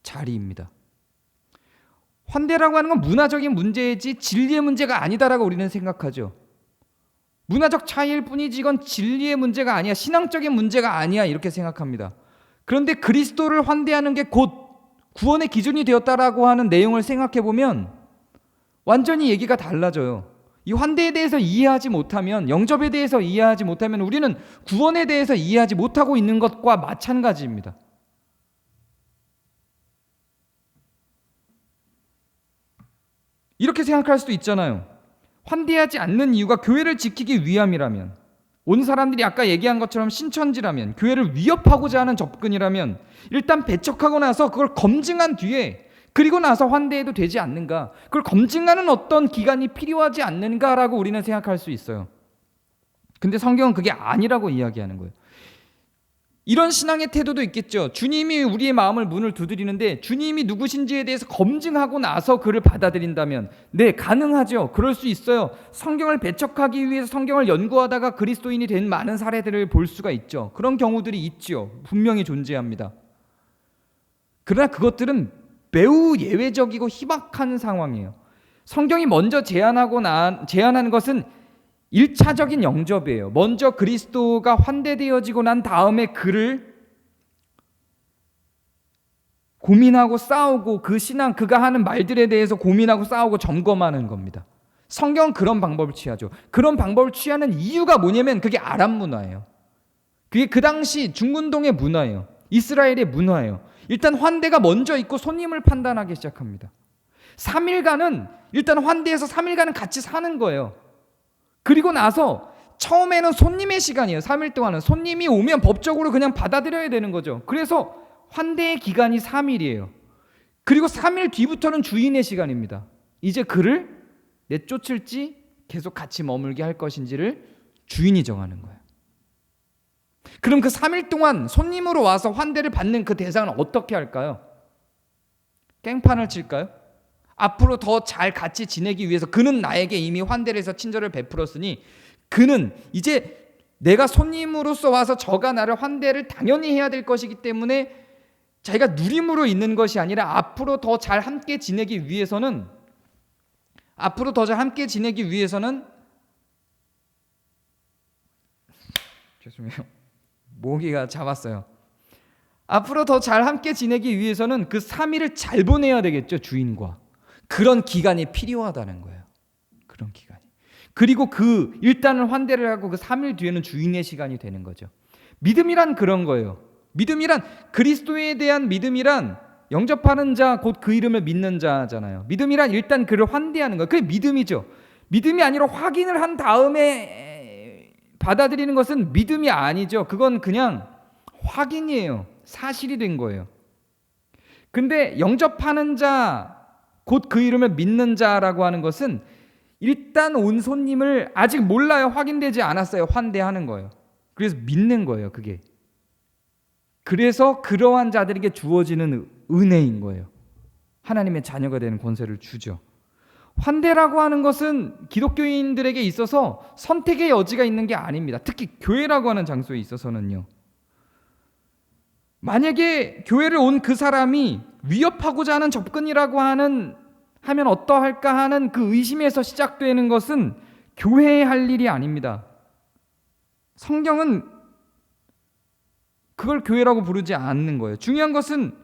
자리입니다. 환대라고 하는 건 문화적인 문제이지 진리의 문제가 아니다라고 우리는 생각하죠. 문화적 차이일 뿐이지 이건 진리의 문제가 아니야, 신앙적인 문제가 아니야, 이렇게 생각합니다. 그런데 그리스도를 환대하는 게 곧 구원의 기준이 되었다라고 하는 내용을 생각해 보면 완전히 얘기가 달라져요. 이 환대에 대해서 이해하지 못하면, 영접에 대해서 이해하지 못하면 우리는 구원에 대해서 이해하지 못하고 있는 것과 마찬가지입니다. 이렇게 생각할 수도 있잖아요. 환대하지 않는 이유가 교회를 지키기 위함이라면, 온 사람들이 아까 얘기한 것처럼 신천지라면, 교회를 위협하고자 하는 접근이라면 일단 배척하고 나서 그걸 검증한 뒤에, 그리고 나서 환대해도 되지 않는가, 그걸 검증하는 어떤 기간이 필요하지 않는가라고 우리는 생각할 수 있어요. 근데 성경은 그게 아니라고 이야기하는 거예요. 이런 신앙의 태도도 있겠죠. 주님이 우리의 마음을 문을 두드리는데 주님이 누구신지에 대해서 검증하고 나서 그를 받아들인다면 네, 가능하죠. 그럴 수 있어요. 성경을 배척하기 위해서 성경을 연구하다가 그리스도인이 된 많은 사례들을 볼 수가 있죠. 그런 경우들이 있죠. 분명히 존재합니다. 그러나 그것들은 매우 예외적이고 희박한 상황이에요. 성경이 먼저 제안하는 것은 1차적인 영접이에요. 먼저 그리스도가 환대되어지고 난 다음에 그를 고민하고 싸우고 그 신앙, 그가 하는 말들에 대해서 고민하고 싸우고 점검하는 겁니다. 성경은 그런 방법을 취하죠. 그런 방법을 취하는 이유가 뭐냐면 그게 아람 문화예요. 그게 그 당시 중근동의 문화예요. 이스라엘의 문화예요. 일단 환대가 먼저 있고 손님을 판단하기 시작합니다. 3일간은 일단 환대해서 3일간은 같이 사는 거예요. 그리고 나서 처음에는 손님의 시간이에요. 3일 동안은 손님이 오면 법적으로 그냥 받아들여야 되는 거죠. 그래서 환대의 기간이 3일이에요. 그리고 3일 뒤부터는 주인의 시간입니다. 이제 그를 내쫓을지 계속 같이 머물게 할 것인지를 주인이 정하는 거예요. 그럼 그 3일 동안 손님으로 와서 환대를 받는 그 대상은 어떻게 할까요? 깽판을 칠까요? 앞으로 더 잘 같이 지내기 위해서 그는 나에게 이미 환대를 해서 친절을 베풀었으니 그는 이제 내가 손님으로서 와서 저가 나를 환대를 당연히 해야 될 것이기 때문에 자기가 누림으로 있는 것이 아니라 앞으로 더 잘 함께 지내기 위해서는 죄송해요. 모기가 잡았어요. 앞으로 더 잘 함께 지내기 위해서는 그 3일을 잘 보내야 되겠죠, 주인과. 그런 기간이 필요하다는 거예요. 그런 기간이. 그리고 그 일단은 환대를 하고 그 3일 뒤에는 주인의 시간이 되는 거죠. 믿음이란 그런 거예요. 믿음이란 그리스도에 대한 믿음이란 영접하는 자 곧 그 이름을 믿는 자잖아요. 믿음이란 일단 그를 환대하는 거예요. 그게 믿음이죠. 믿음이 아니라 확인을 한 다음에 받아들이는 것은 믿음이 아니죠. 그건 그냥 확인이에요. 사실이 된 거예요. 근데 영접하는 자 곧 그 이름을 믿는 자라고 하는 것은 일단 온 손님을 아직 몰라요. 확인되지 않았어요. 환대하는 거예요. 그래서 믿는 거예요. 그게. 그래서 그러한 자들에게 주어지는 은혜인 거예요. 하나님의 자녀가 되는 권세를 주죠. 환대라고 하는 것은 기독교인들에게 있어서 선택의 여지가 있는 게 아닙니다. 특히 교회라고 하는 장소에 있어서는요. 만약에 교회를 온 그 사람이 위협하고자 하는 접근이라고 하면 어떠할까 하는 그 의심에서 시작되는 것은 교회의 할 일이 아닙니다. 성경은 그걸 교회라고 부르지 않는 거예요. 중요한 것은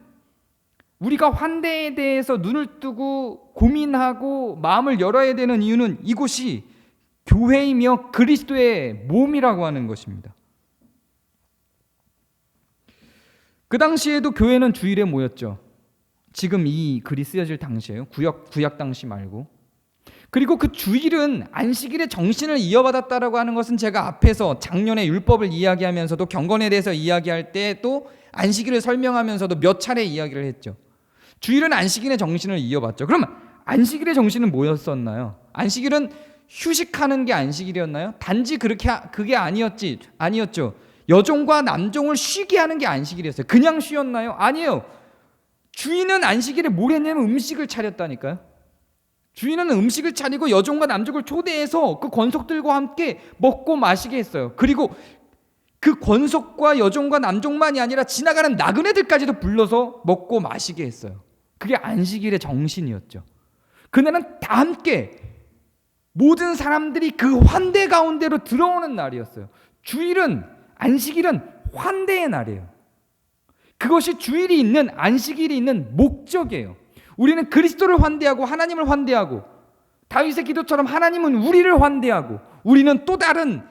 우리가 환대에 대해서 눈을 뜨고 고민하고 마음을 열어야 되는 이유는 이곳이 교회이며 그리스도의 몸이라고 하는 것입니다. 그 당시에도 교회는 주일에 모였죠. 지금 이 글이 쓰여질 당시에요. 구약 당시 말고. 그리고 그 주일은 안식일의 정신을 이어받았다라고 하는 것은 제가 앞에서 작년에 율법을 이야기하면서도 경건에 대해서 이야기할 때 또 안식일을 설명하면서도 몇 차례 이야기를 했죠. 주일은 안식일의 정신을 이어받죠. 그러면 안식일의 정신은 뭐였었나요? 안식일은 휴식하는 게 안식일이었나요? 단지 그게 아니었죠. 여종과 남종을 쉬게 하는 게 안식일이었어요. 그냥 쉬었나요? 아니에요. 주인은 안식일에 뭘 했냐면 음식을 차렸다니까요. 주인은 음식을 차리고 여종과 남종을 초대해서 그 권속들과 함께 먹고 마시게 했어요. 그리고 그 권속과 여종과 남종만이 아니라 지나가는 나그네들까지도 불러서 먹고 마시게 했어요. 그게 안식일의 정신이었죠. 그날은 다 함께 모든 사람들이 그 환대 가운데로 들어오는 날이었어요. 안식일은 환대의 날이에요. 그것이 주일이 있는 안식일이 있는 목적이에요. 우리는 그리스도를 환대하고 하나님을 환대하고 다윗의 기도처럼 하나님은 우리를 환대하고 우리는 또 다른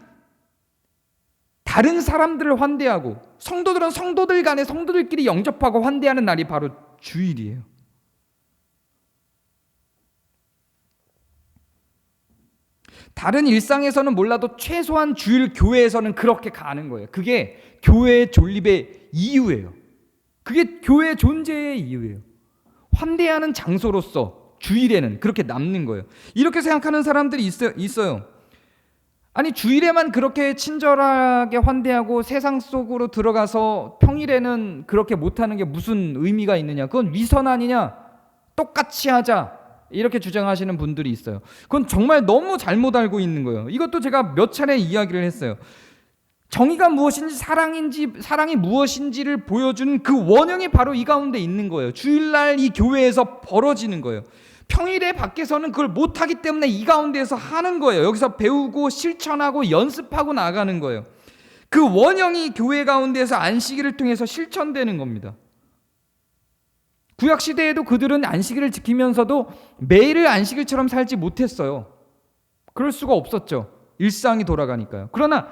사람들을 환대하고 성도들은 성도들 간에 성도들끼리 영접하고 환대하는 날이 바로 주일이에요. 다른 일상에서는 몰라도 최소한 주일 교회에서는 그렇게 가는 거예요. 그게 교회의 존립의 이유예요. 그게 교회의 존재의 이유예요. 환대하는 장소로서 주일에는 그렇게 남는 거예요. 이렇게 생각하는 사람들이 있어요. 아니 주일에만 그렇게 친절하게 환대하고 세상 속으로 들어가서 평일에는 그렇게 못하는 게 무슨 의미가 있느냐. 그건 위선 아니냐. 똑같이 하자. 이렇게 주장하시는 분들이 있어요. 그건 정말 너무 잘못 알고 있는 거예요. 이것도 제가 몇 차례 이야기를 했어요. 정의가 무엇인지 사랑이 무엇인지를 보여준 그 원형이 바로 이 가운데 있는 거예요. 주일날 이 교회에서 벌어지는 거예요. 평일에 밖에서는 그걸 못하기 때문에 이 가운데에서 하는 거예요. 여기서 배우고 실천하고 연습하고 나가는 거예요. 그 원형이 교회 가운데에서 안식일을 통해서 실천되는 겁니다. 구약시대에도 그들은 안식일을 지키면서도 매일을 안식일처럼 살지 못했어요. 그럴 수가 없었죠. 일상이 돌아가니까요. 그러나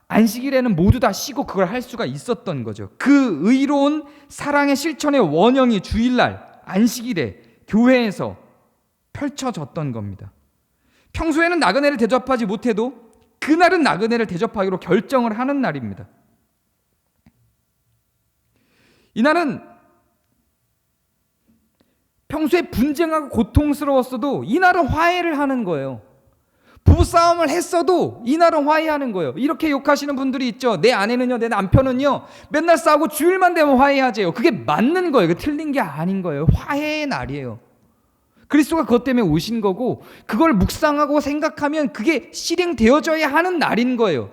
안식일에는 모두 다 쉬고 그걸 할 수가 있었던 거죠. 그 의로운 사랑의 실천의 원형이 주일날 안식일에 교회에서 펼쳐졌던 겁니다. 평소에는 나그네를 대접하지 못해도 그날은 나그네를 대접하기로 결정을 하는 날입니다. 이날은 평소에 분쟁하고 고통스러웠어도 이날은 화해를 하는 거예요. 부부싸움을 했어도 이날은 화해하는 거예요. 이렇게 욕하시는 분들이 있죠. 내 아내는요, 내 남편은요, 맨날 싸우고 주일만 되면 화해하재요. 그게 맞는 거예요. 그게 틀린 게 아닌 거예요. 화해의 날이에요. 그리스도가 그것 때문에 오신 거고, 그걸 묵상하고 생각하면 그게 실행되어져야 하는 날인 거예요.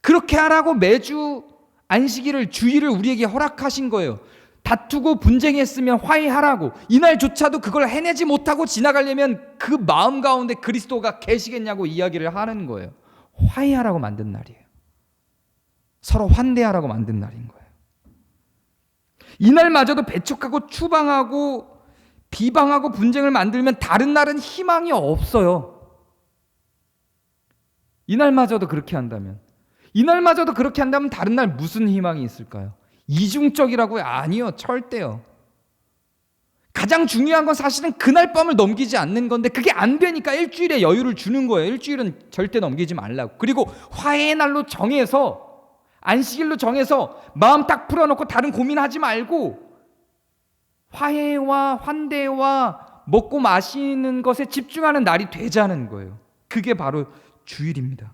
그렇게 하라고 매주 안식일을, 주일을 우리에게 허락하신 거예요. 다투고 분쟁했으면 화해하라고. 이날조차도 그걸 해내지 못하고 지나가려면 그 마음 가운데 그리스도가 계시겠냐고 이야기를 하는 거예요. 화해하라고 만든 날이에요. 서로 환대하라고 만든 날인 거예요. 이날마저도 배척하고 추방하고 비방하고 분쟁을 만들면 다른 날은 희망이 없어요. 이날마저도 그렇게 한다면, 이날마저도 그렇게 한다면 다른 날 무슨 희망이 있을까요? 이중적이라고요? 아니요, 절대요. 가장 중요한 건 사실은 그날 밤을 넘기지 않는 건데, 그게 안 되니까 일주일에 여유를 주는 거예요. 일주일은 절대 넘기지 말라고. 그리고 화해의 날로 정해서, 안식일로 정해서 마음 딱 풀어놓고 다른 고민하지 말고 화해와 환대와 먹고 마시는 것에 집중하는 날이 되자는 거예요. 그게 바로 주일입니다.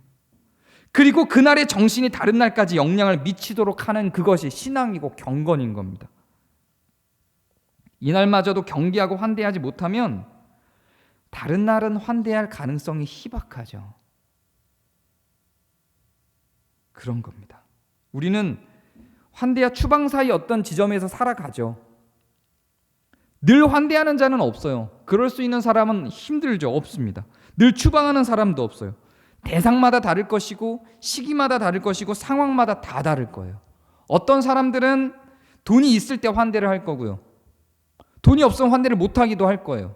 그리고 그날의 정신이 다른 날까지 영향을 미치도록 하는 그것이 신앙이고 경건인 겁니다. 이날마저도 경계하고 환대하지 못하면 다른 날은 환대할 가능성이 희박하죠. 그런 겁니다. 우리는 환대와 추방 사이 어떤 지점에서 살아가죠. 늘 환대하는 자는 없어요. 그럴 수 있는 사람은 힘들죠. 없습니다. 늘 추방하는 사람도 없어요. 대상마다 다를 것이고 시기마다 다를 것이고 상황마다 다 다를 거예요. 어떤 사람들은 돈이 있을 때 환대를 할 거고요. 돈이 없으면 환대를 못하기도 할 거예요.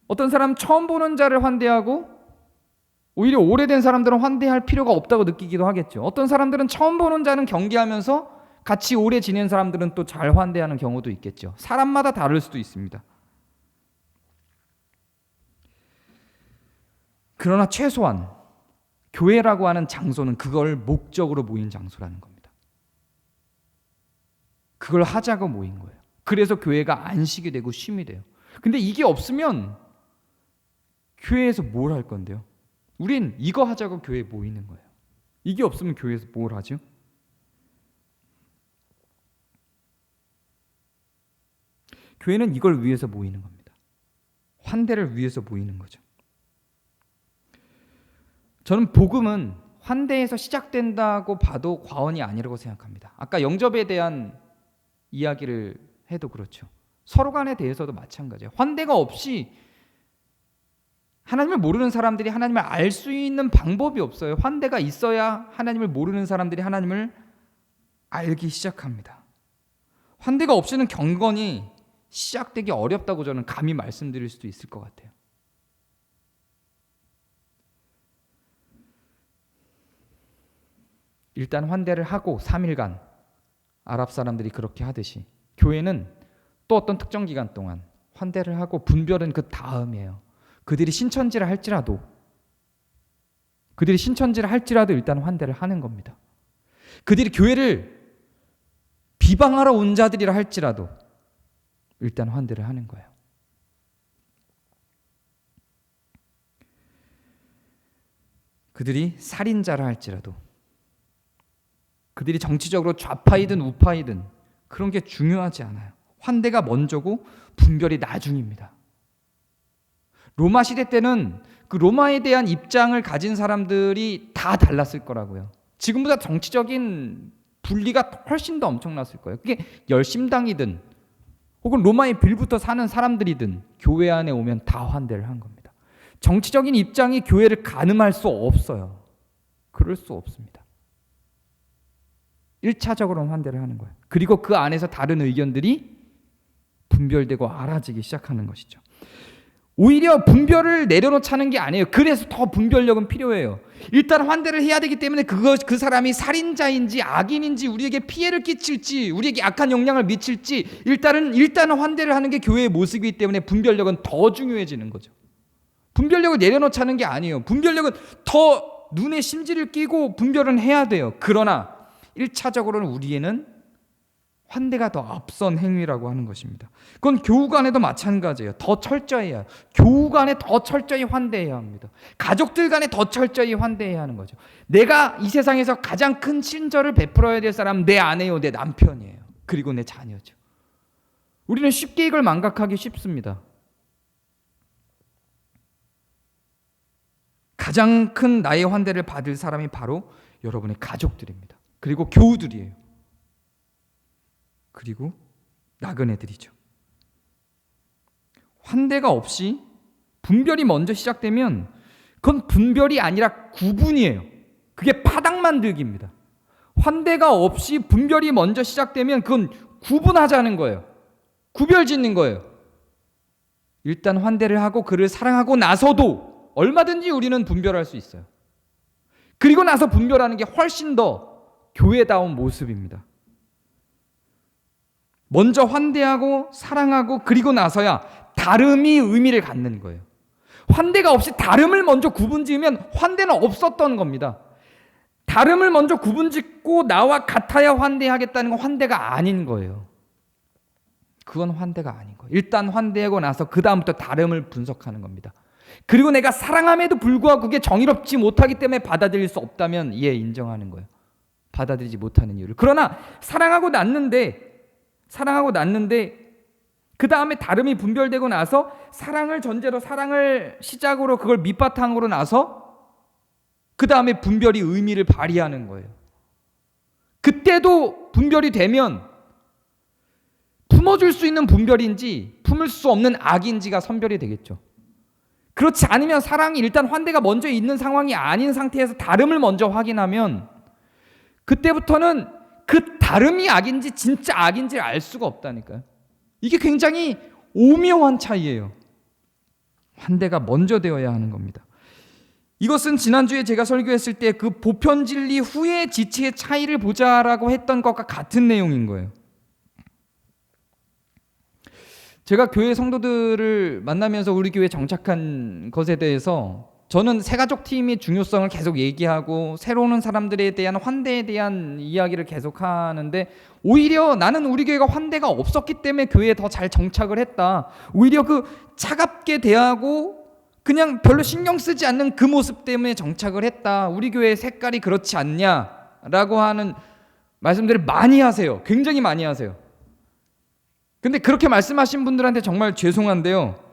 어떤 사람 처음 보는 자를 환대하고 오히려 오래된 사람들은 환대할 필요가 없다고 느끼기도 하겠죠. 어떤 사람들은 처음 보는 자는 경계하면서 같이 오래 지낸 사람들은 또 잘 환대하는 경우도 있겠죠. 사람마다 다를 수도 있습니다. 그러나 최소한 교회라고 하는 장소는 그걸 목적으로 모인 장소라는 겁니다. 그걸 하자고 모인 거예요. 그래서 교회가 안식이 되고 쉼이 돼요. 근데 이게 없으면 교회에서 뭘 할 건데요? 우린 이거 하자고 교회에 모이는 거예요. 이게 없으면 교회에서 뭘 하죠? 교회는 이걸 위해서 모이는 겁니다. 환대를 위해서 모이는 거죠. 저는 복음은 환대에서 시작된다고 봐도 과언이 아니라고 생각합니다. 아까 영접에 대한 이야기를 해도 그렇죠. 서로 간에 대해서도 마찬가지예요. 환대가 없이 하나님을 모르는 사람들이 하나님을 알 수 있는 방법이 없어요. 환대가 있어야 하나님을 모르는 사람들이 하나님을 알기 시작합니다. 환대가 없이는 경건이 시작되기 어렵다고 저는 감히 말씀드릴 수도 있을 것 같아요. 일단 환대를 하고 3일간 아랍 사람들이 그렇게 하듯이 교회는 또 어떤 특정 기간 동안 환대를 하고 분별은 그 다음이에요. 그들이 신천지를 할지라도 일단 환대를 하는 겁니다. 그들이 교회를 비방하러 온 자들이라 할지라도 일단 환대를 하는 거예요. 그들이 살인자라 할지라도, 그들이 정치적으로 좌파이든 우파이든 그런 게 중요하지 않아요. 환대가 먼저고 분별이 나중입니다. 로마 시대 때는 그 로마에 대한 입장을 가진 사람들이 다 달랐을 거라고요. 지금보다 정치적인 분리가 훨씬 더 엄청났을 거예요. 그게 열심당이든 혹은 로마의 빌부터 사는 사람들이든 교회 안에 오면 다 환대를 한 겁니다. 정치적인 입장이 교회를 가늠할 수 없어요. 그럴 수 없습니다. 1차적으로는 환대를 하는 거예요. 그리고 그 안에서 다른 의견들이 분별되고 알아지기 시작하는 것이죠. 오히려 분별을 내려놓자는 게 아니에요. 그래서 더 분별력은 필요해요. 일단 환대를 해야 되기 때문에 그 사람이 살인자인지 악인인지 우리에게 피해를 끼칠지 우리에게 악한 영향을 미칠지 일단은 환대를 하는 게 교회의 모습이기 때문에 분별력은 더 중요해지는 거죠. 분별력을 내려놓자는 게 아니에요. 분별력은 더 눈에 심지를 끼고 분별은 해야 돼요. 그러나 1차적으로는 우리에는 환대가 더 앞선 행위라고 하는 것입니다. 그건 교우 간에도 마찬가지예요. 더 철저히 해야 해요. 교우 간에 더 철저히 환대해야 합니다. 가족들 간에 더 철저히 환대해야 하는 거죠. 내가 이 세상에서 가장 큰 친절을 베풀어야 될 사람은 내 아내요, 내 남편이에요. 그리고 내 자녀죠. 우리는 쉽게 이걸 망각하기 쉽습니다. 가장 큰 나의 환대를 받을 사람이 바로 여러분의 가족들입니다. 그리고 교우들이에요. 그리고 나그네들이죠. 환대가 없이 분별이 먼저 시작되면 그건 분별이 아니라 구분이에요. 그게 파당 만들기입니다. 환대가 없이 분별이 먼저 시작되면 그건 구분하자는 거예요. 구별 짓는 거예요. 일단 환대를 하고 그를 사랑하고 나서도 얼마든지 우리는 분별할 수 있어요. 그리고 나서 분별하는 게 훨씬 더 교회다운 모습입니다. 먼저 환대하고 사랑하고 그리고 나서야 다름이 의미를 갖는 거예요. 환대가 없이 다름을 먼저 구분지으면 환대는 없었던 겁니다. 다름을 먼저 구분짓고 나와 같아야 환대하겠다는 건 환대가 아닌 거예요. 그건 환대가 아닌 거예요. 일단 환대하고 나서 그 다음부터 다름을 분석하는 겁니다. 그리고 내가 사랑함에도 불구하고 그게 정의롭지 못하기 때문에 받아들일 수 없다면 인정하는 거예요. 받아들이지 못하는 이유를. 그러나 사랑하고 났는데 그 다음에 다름이 분별되고 나서 사랑을 전제로 사랑을 시작으로 그걸 밑바탕으로 나서 그 다음에 분별이 의미를 발휘하는 거예요. 그때도 분별이 되면 품어줄 수 있는 분별인지 품을 수 없는 악인지가 선별이 되겠죠. 그렇지 않으면 사랑이 일단 환대가 먼저 있는 상황이 아닌 상태에서 다름을 먼저 확인하면 그때부터는 그 다름이 악인지 진짜 악인지를 알 수가 없다니까요. 이게 굉장히 오묘한 차이예요. 환대가 먼저 되어야 하는 겁니다. 이것은 지난주에 제가 설교했을 때 그 보편진리 후의 지체의 차이를 보자라고 했던 것과 같은 내용인 거예요. 제가 교회 성도들을 만나면서 우리 교회에 정착한 것에 대해서 저는 새가족 팀의 중요성을 계속 얘기하고 새로 오는 사람들에 대한 환대에 대한 이야기를 계속 하는데 오히려 나는 우리 교회가 환대가 없었기 때문에 교회에 더 잘 정착을 했다. 오히려 그 차갑게 대하고 그냥 별로 신경 쓰지 않는 그 모습 때문에 정착을 했다. 우리 교회의 색깔이 그렇지 않냐라고 하는 말씀들을 많이 하세요. 굉장히 많이 하세요. 근데 그렇게 말씀하신 분들한테 정말 죄송한데요.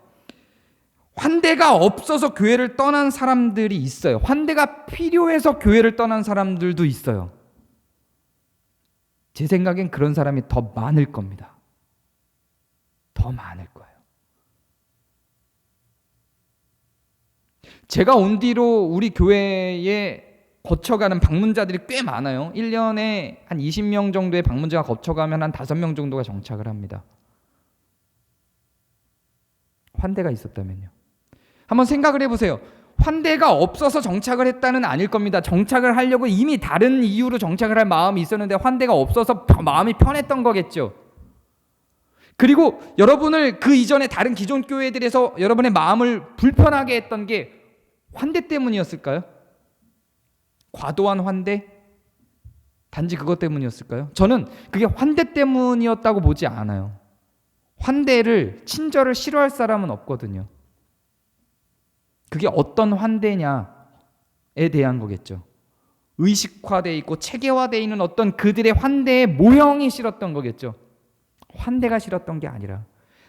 환대가 없어서 교회를 떠난 사람들이 있어요. 환대가 필요해서 교회를 떠난 사람들도 있어요. 제 생각엔 그런 사람이 더 많을 겁니다. 더 많을 거예요. 제가 온 뒤로 우리 교회에 거쳐가는 방문자들이 꽤 많아요. 1년에 한 20명 정도의 방문자가 거쳐가면 한 5명 정도가 정착을 합니다. 환대가 있었다면요. 한번 생각을 해보세요. 환대가 없어서 정착을 했다는 아닐 겁니다. 정착을 하려고 이미 다른 이유로 정착을 할 마음이 있었는데 환대가 없어서 마음이 편했던 거겠죠. 그리고 여러분을 그 이전에 다른 기존 교회들에서 여러분의 마음을 불편하게 했던 게 환대 때문이었을까요? 과도한 환대? 단지 그것 때문이었을까요? 저는 그게 환대 때문이었다고 보지 않아요. 환대를, 친절을 싫어할 사람은 없거든요. 그게 어떤 환대냐에 대한 거겠죠. 의식화되어 있고 체계화되어 있는 어떤 그들의 환대의 모형이 싫었던 거겠죠. 환대가 싫었던 게 아니라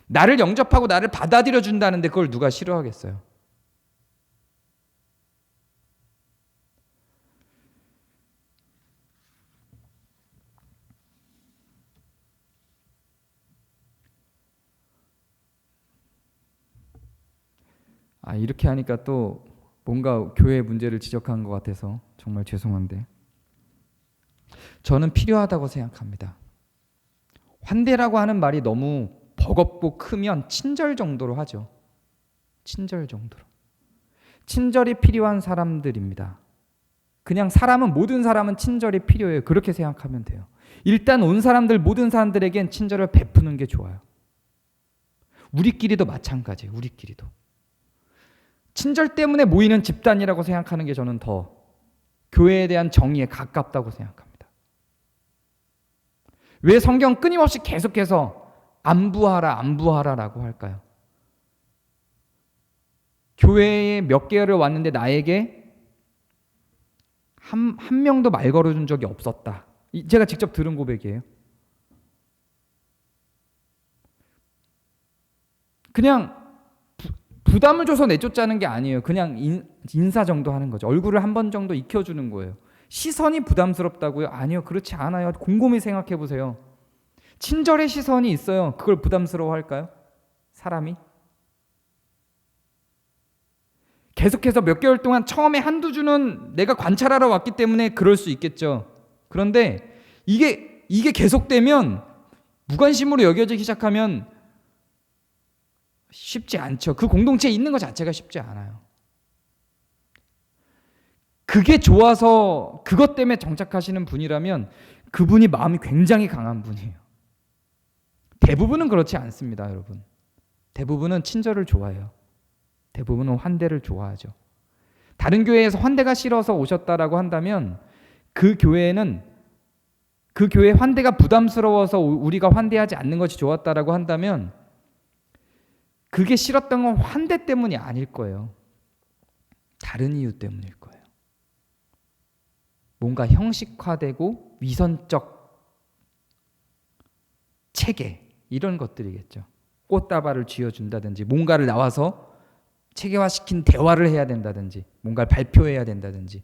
나를 영접하고 나를 받아들여 준다는데 그걸 누가 싫어하겠어요. 이렇게 하니까 또 뭔가 교회의 문제를 지적한 것 같아서 정말 죄송한데, 저는 필요하다고 생각합니다. 환대라고 하는 말이 너무 버겁고 크면 친절 정도로 하죠. 친절 정도로. 친절이 필요한 사람들입니다. 그냥 모든 사람은 친절이 필요해요. 그렇게 생각하면 돼요. 일단 온 사람들, 모든 사람들에겐 친절을 베푸는 게 좋아요. 우리끼리도 마찬가지예요. 우리끼리도. 친절 때문에 모이는 집단이라고 생각하는 게 저는 더 교회에 대한 정의에 가깝다고 생각합니다. 왜 성경 끊임없이 계속해서 안부하라라고 할까요? 교회에 몇 개월을 왔는데 나에게 한 명도 말 걸어준 적이 없었다. 제가 직접 들은 고백이에요. 그냥 부담을 줘서 내쫓자는 게 아니에요. 그냥 인사 정도 하는 거죠. 얼굴을 한 번 정도 익혀주는 거예요. 시선이 부담스럽다고요? 아니요, 그렇지 않아요. 곰곰이 생각해 보세요. 친절의 시선이 있어요. 그걸 부담스러워할까요? 사람이? 계속해서 몇 개월 동안 처음에 한두 주는 내가 관찰하러 왔기 때문에 그럴 수 있겠죠. 그런데 이게 계속되면, 무관심으로 여겨지기 시작하면 쉽지 않죠. 그 공동체에 있는 것 자체가 쉽지 않아요. 그게 좋아서 그것 때문에 정착하시는 분이라면 그분이 마음이 굉장히 강한 분이에요. 대부분은 그렇지 않습니다, 여러분. 대부분은 친절을 좋아해요. 대부분은 환대를 좋아하죠. 다른 교회에서 환대가 싫어서 오셨다라고 한다면 그 교회 환대가 부담스러워서 우리가 환대하지 않는 것이 좋았다라고 한다면 그게 싫었던 건 환대 때문이 아닐 거예요. 다른 이유 때문일 거예요. 뭔가 형식화되고 위선적 체계, 이런 것들이겠죠. 꽃다발을 쥐어준다든지, 뭔가를 나와서 체계화시킨 대화를 해야 된다든지, 뭔가를 발표해야 된다든지,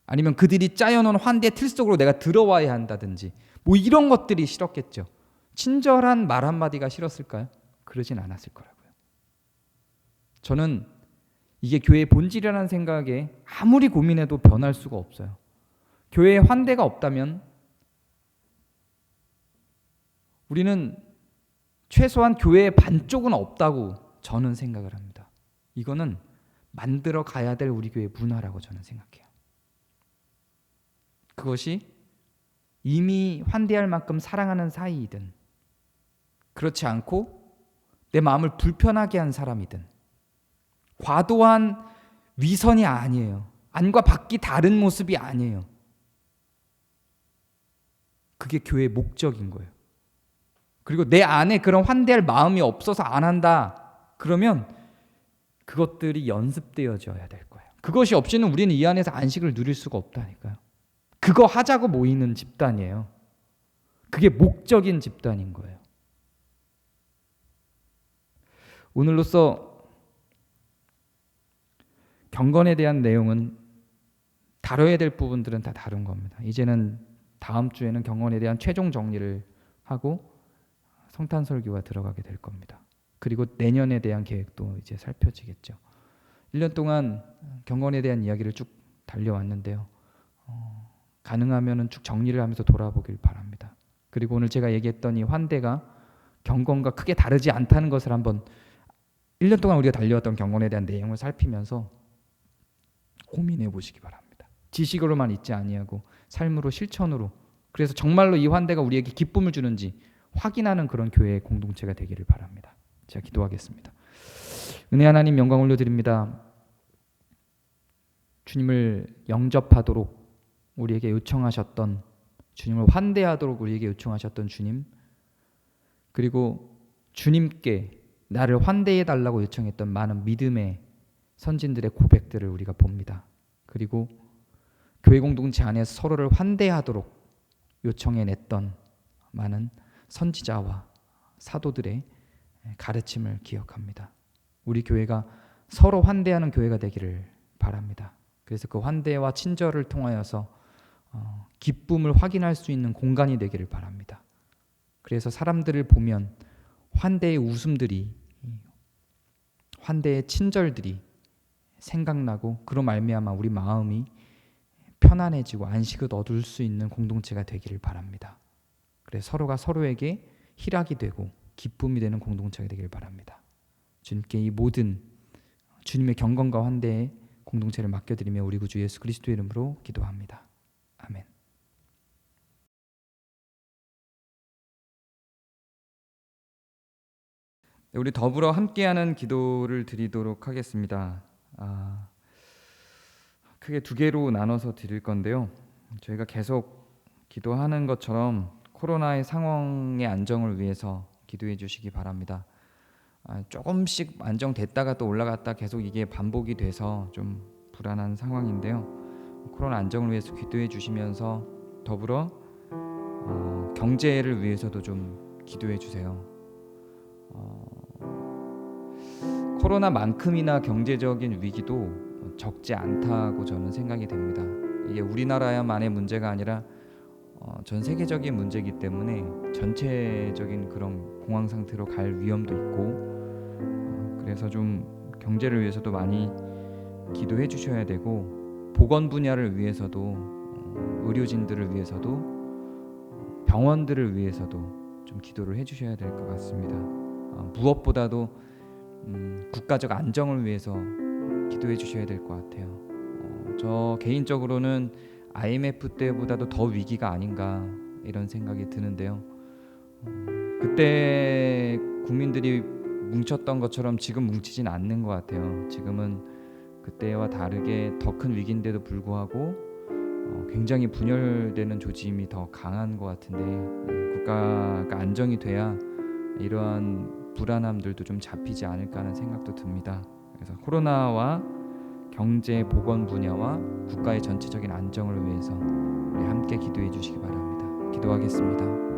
아니면 그들이 짜여놓은 환대 틀 속으로 내가 들어와야 한다든지, 뭐 이런 것들이 싫었겠죠. 친절한 말 한마디가 싫었을까요? 그러진 않았을 거라고요. 저는 이게 교회의 본질이라는 생각에 아무리 고민해도 변할 수가 없어요. 교회에 환대가 없다면 우리는 최소한 교회의 반쪽은 없다고 저는 생각을 합니다. 이거는 만들어 가야 될 우리 교회의 문화라고 저는 생각해요. 그것이 이미 환대할 만큼 사랑하는 사이이든, 그렇지 않고 내 마음을 불편하게 한 사람이든, 과도한 위선이 아니에요. 안과 밖이 다른 모습이 아니에요. 그게 교회의 목적인 거예요. 그리고 내 안에 그런 환대할 마음이 없어서 안 한다, 그러면 그것들이 연습되어져야 될 거예요. 그것이 없이는 우리는 이 안에서 안식을 누릴 수가 없다니까요. 그거 하자고 모이는 집단이에요. 그게 목적인 집단인 거예요. 오늘로써 경건에 대한 내용은 다뤄야 될 부분들은 다 다룬 겁니다. 이제는 다음 주에는 경건에 대한 최종 정리를 하고 성탄 설교가 들어가게 될 겁니다. 그리고 내년에 대한 계획도 이제 살펴지겠죠. 1년 동안 경건에 대한 이야기를 쭉 달려왔는데요. 가능하면은 쭉 정리를 하면서 돌아보길 바랍니다. 그리고 오늘 제가 얘기했던 이 환대가 경건과 크게 다르지 않다는 것을 한번 1년 동안 우리가 달려왔던 경건에 대한 내용을 살피면서 고민해 보시기 바랍니다. 지식으로만 있지 아니하고 삶으로, 실천으로, 그래서 정말로 이 환대가 우리에게 기쁨을 주는지 확인하는 그런 교회의 공동체가 되기를 바랍니다. 제가 기도하겠습니다. 은혜 하나님 영광 올려드립니다. 주님을 영접하도록 우리에게 요청하셨던, 주님을 환대하도록 우리에게 요청하셨던 주님, 그리고 주님께 나를 환대해 달라고 요청했던 많은 믿음의 선진들의 고백들을 우리가 봅니다. 그리고 교회 공동체 안에서 서로를 환대하도록 요청해냈던 많은 선지자와 사도들의 가르침을 기억합니다. 우리 교회가 서로 환대하는 교회가 되기를 바랍니다. 그래서 그 환대와 친절을 통하여서 기쁨을 확인할 수 있는 공간이 되기를 바랍니다. 그래서 사람들을 보면 환대의 웃음들이 환대의 친절들이 생각나고 그로 말미암아 우리 마음이 편안해지고 안식을 얻을 수 있는 공동체가 되기를 바랍니다. 그래서 서로가 서로에게 희락이 되고 기쁨이 되는 공동체가 되기를 바랍니다. 주님께 이 모든 주님의 경건과 환대의 공동체를 맡겨드리며 우리 구주 예수 그리스도의 이름으로 기도합니다. 아멘. 우리 더불어 함께하는 기도를 드리도록 하겠습니다. 크게 두 개로 나눠서 드릴 건데요. 저희가 계속 기도하는 것처럼 코로나의 상황의 안정을 위해서 기도해 주시기 바랍니다. 조금씩 안정됐다가 또 올라갔다 계속 이게 반복이 돼서 좀 불안한 상황인데요. 코로나 안정을 위해서 기도해 주시면서 더불어 경제를 위해서도 좀 기도해 주세요. 코로나만큼이나 경제적인 위기도 적지 않다고 저는 생각이 됩니다. 이게 우리나라만의 문제가 아니라 전 세계적인 문제이기 때문에 전체적인 그런 공황 상태로 갈 위험도 있고 그래서 좀 경제를 위해서도 많이 기도해 주셔야 되고 보건 분야를 위해서도 의료진들을 위해서도 병원들을 위해서도 좀 기도를 해 주셔야 될 것 같습니다. 무엇보다도 국가적 안정을 위해서 기도해 주셔야 될 것 같아요. 저 개인적으로는 IMF 때보다도 더 위기가 아닌가 이런 생각이 드는데요. 그때 국민들이 뭉쳤던 것처럼 지금 뭉치진 않는 것 같아요. 지금은 그때와 다르게 더 큰 위기인데도 불구하고 굉장히 분열되는 조짐이 더 강한 것 같은데 국가가 안정이 돼야 이러한 불안함들도 좀 잡히지 않을까 하는 생각도 듭니다. 그래서 코로나와 경제, 보건 분야와 국가의 전체적인 안정을 위해서 우리 함께 기도해 주시기 바랍니다. 기도하겠습니다.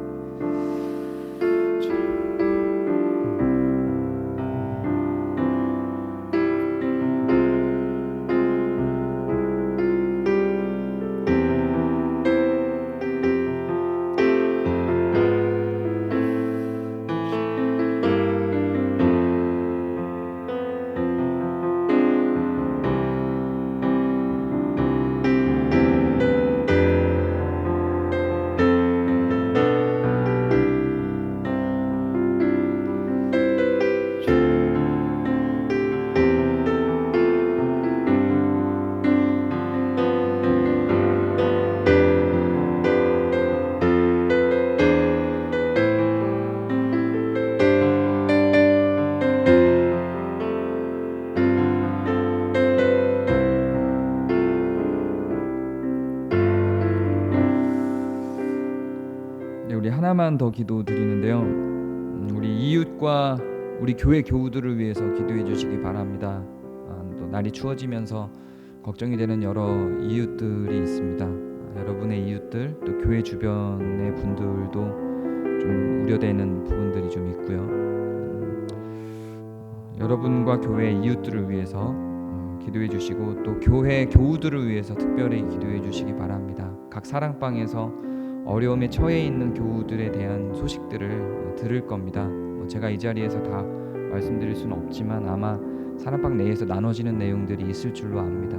우리 하나만 더 기도 드리는데요. 우리 이웃과 우리 교회 교우들을 위해서 기도해 주시기 바랍니다. 또 날이 추워지면서 걱정이 되는 여러 이웃들이 있습니다. 여러분의 이웃들 또 교회 주변의 분들도 좀 우려되는 부분들이 좀 있고요. 여러분과 교회 이웃들을 위해서 기도해 주시고 또 교회 교우들을 위해서 특별히 기도해 주시기 바랍니다. 각 사랑방에서 어려움에 처해 있는 교우들에 대한 소식들을 들을 겁니다. 제가 이 자리에서 다 말씀드릴 수는 없지만 아마 사랑방 내에서 나눠지는 내용들이 있을 줄로 압니다.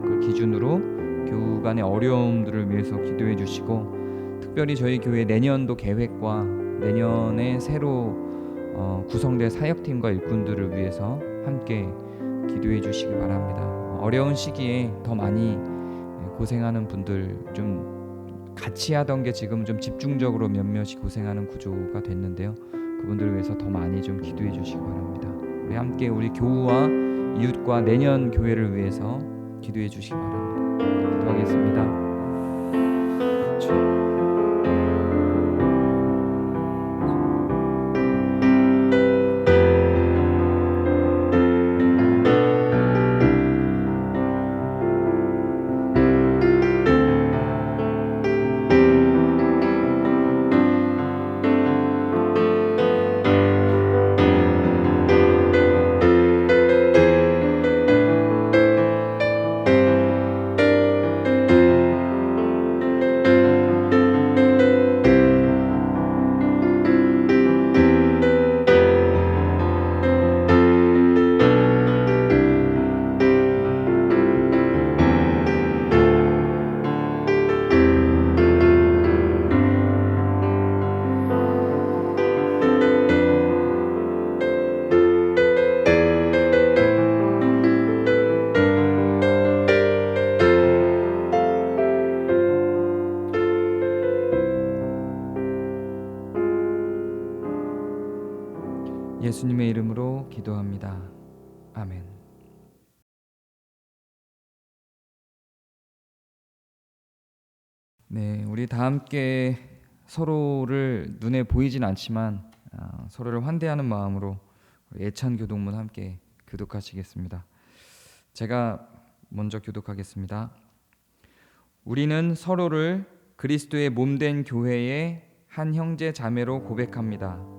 그걸 기준으로 교우 간의 어려움들을 위해서 기도해 주시고 특별히 저희 교회 내년도 계획과 내년에 새로 구성될 사역팀과 일꾼들을 위해서 함께 기도해 주시기 바랍니다. 어려운 시기에 더 많이 고생하는 분들 좀 같이 하던 게 지금 좀 집중적으로 몇몇이 고생하는 구조가 됐는데요. 그분들을 위해서 더 많이 좀 기도해 주시기 바랍니다. 우리 함께 우리 교우와 이웃과 내년 교회를 위해서 기도해 주시기 바랍니다. 기도하겠습니다. 기도합니다. 아멘. 네, 우리 다 함께 서로를 눈에 보이진 않지만 서로를 환대하는 마음으로 예찬 교독문 함께 교독하시겠습니다. 제가 먼저 교독하겠습니다. 우리는 서로를 그리스도의 몸된 교회의 한 형제 자매로 고백합니다.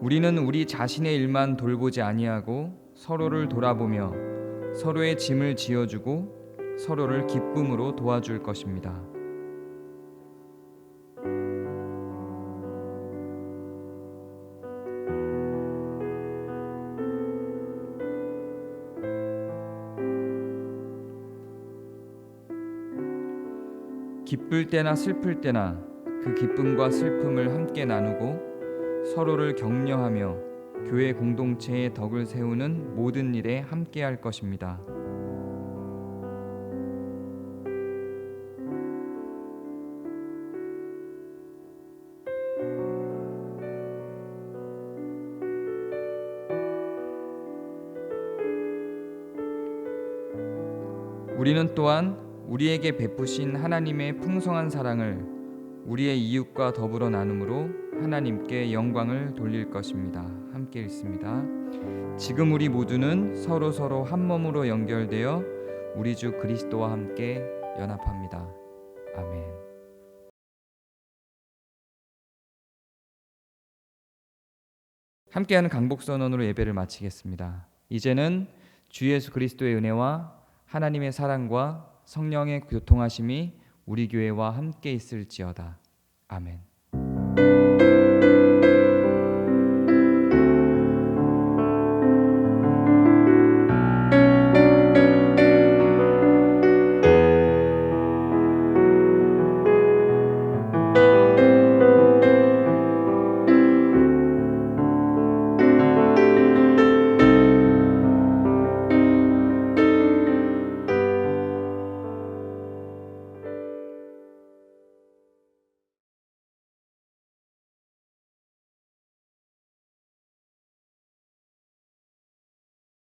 우리는 우리 자신의 일만 돌보지 아니하고 서로를 돌아보며 서로의 짐을 지어주고 서로를 기쁨으로 도와줄 것입니다. 기쁠 때나 슬플 때나 그 기쁨과 슬픔을 함께 나누고 서로를 격려하며 교회 공동체의 덕을 세우는 모든 일에 함께할 것입니다. 우리는 또한 우리에게 베푸신 하나님의 풍성한 사랑을 우리의 이웃과 더불어 나눔으로 하나님께 영광을 돌릴 것입니다. 함께 읽습니다. 지금 우리 모두는 서로 한 몸으로 연결되어 우리 주 그리스도와 함께 연합합니다. 아멘. 함께하는 강복선언으로 예배를 마치겠습니다. 이제는 주 예수 그리스도의 은혜와 하나님의 사랑과 성령의 교통하심이 우리 교회와 함께 있을지어다. 아멘.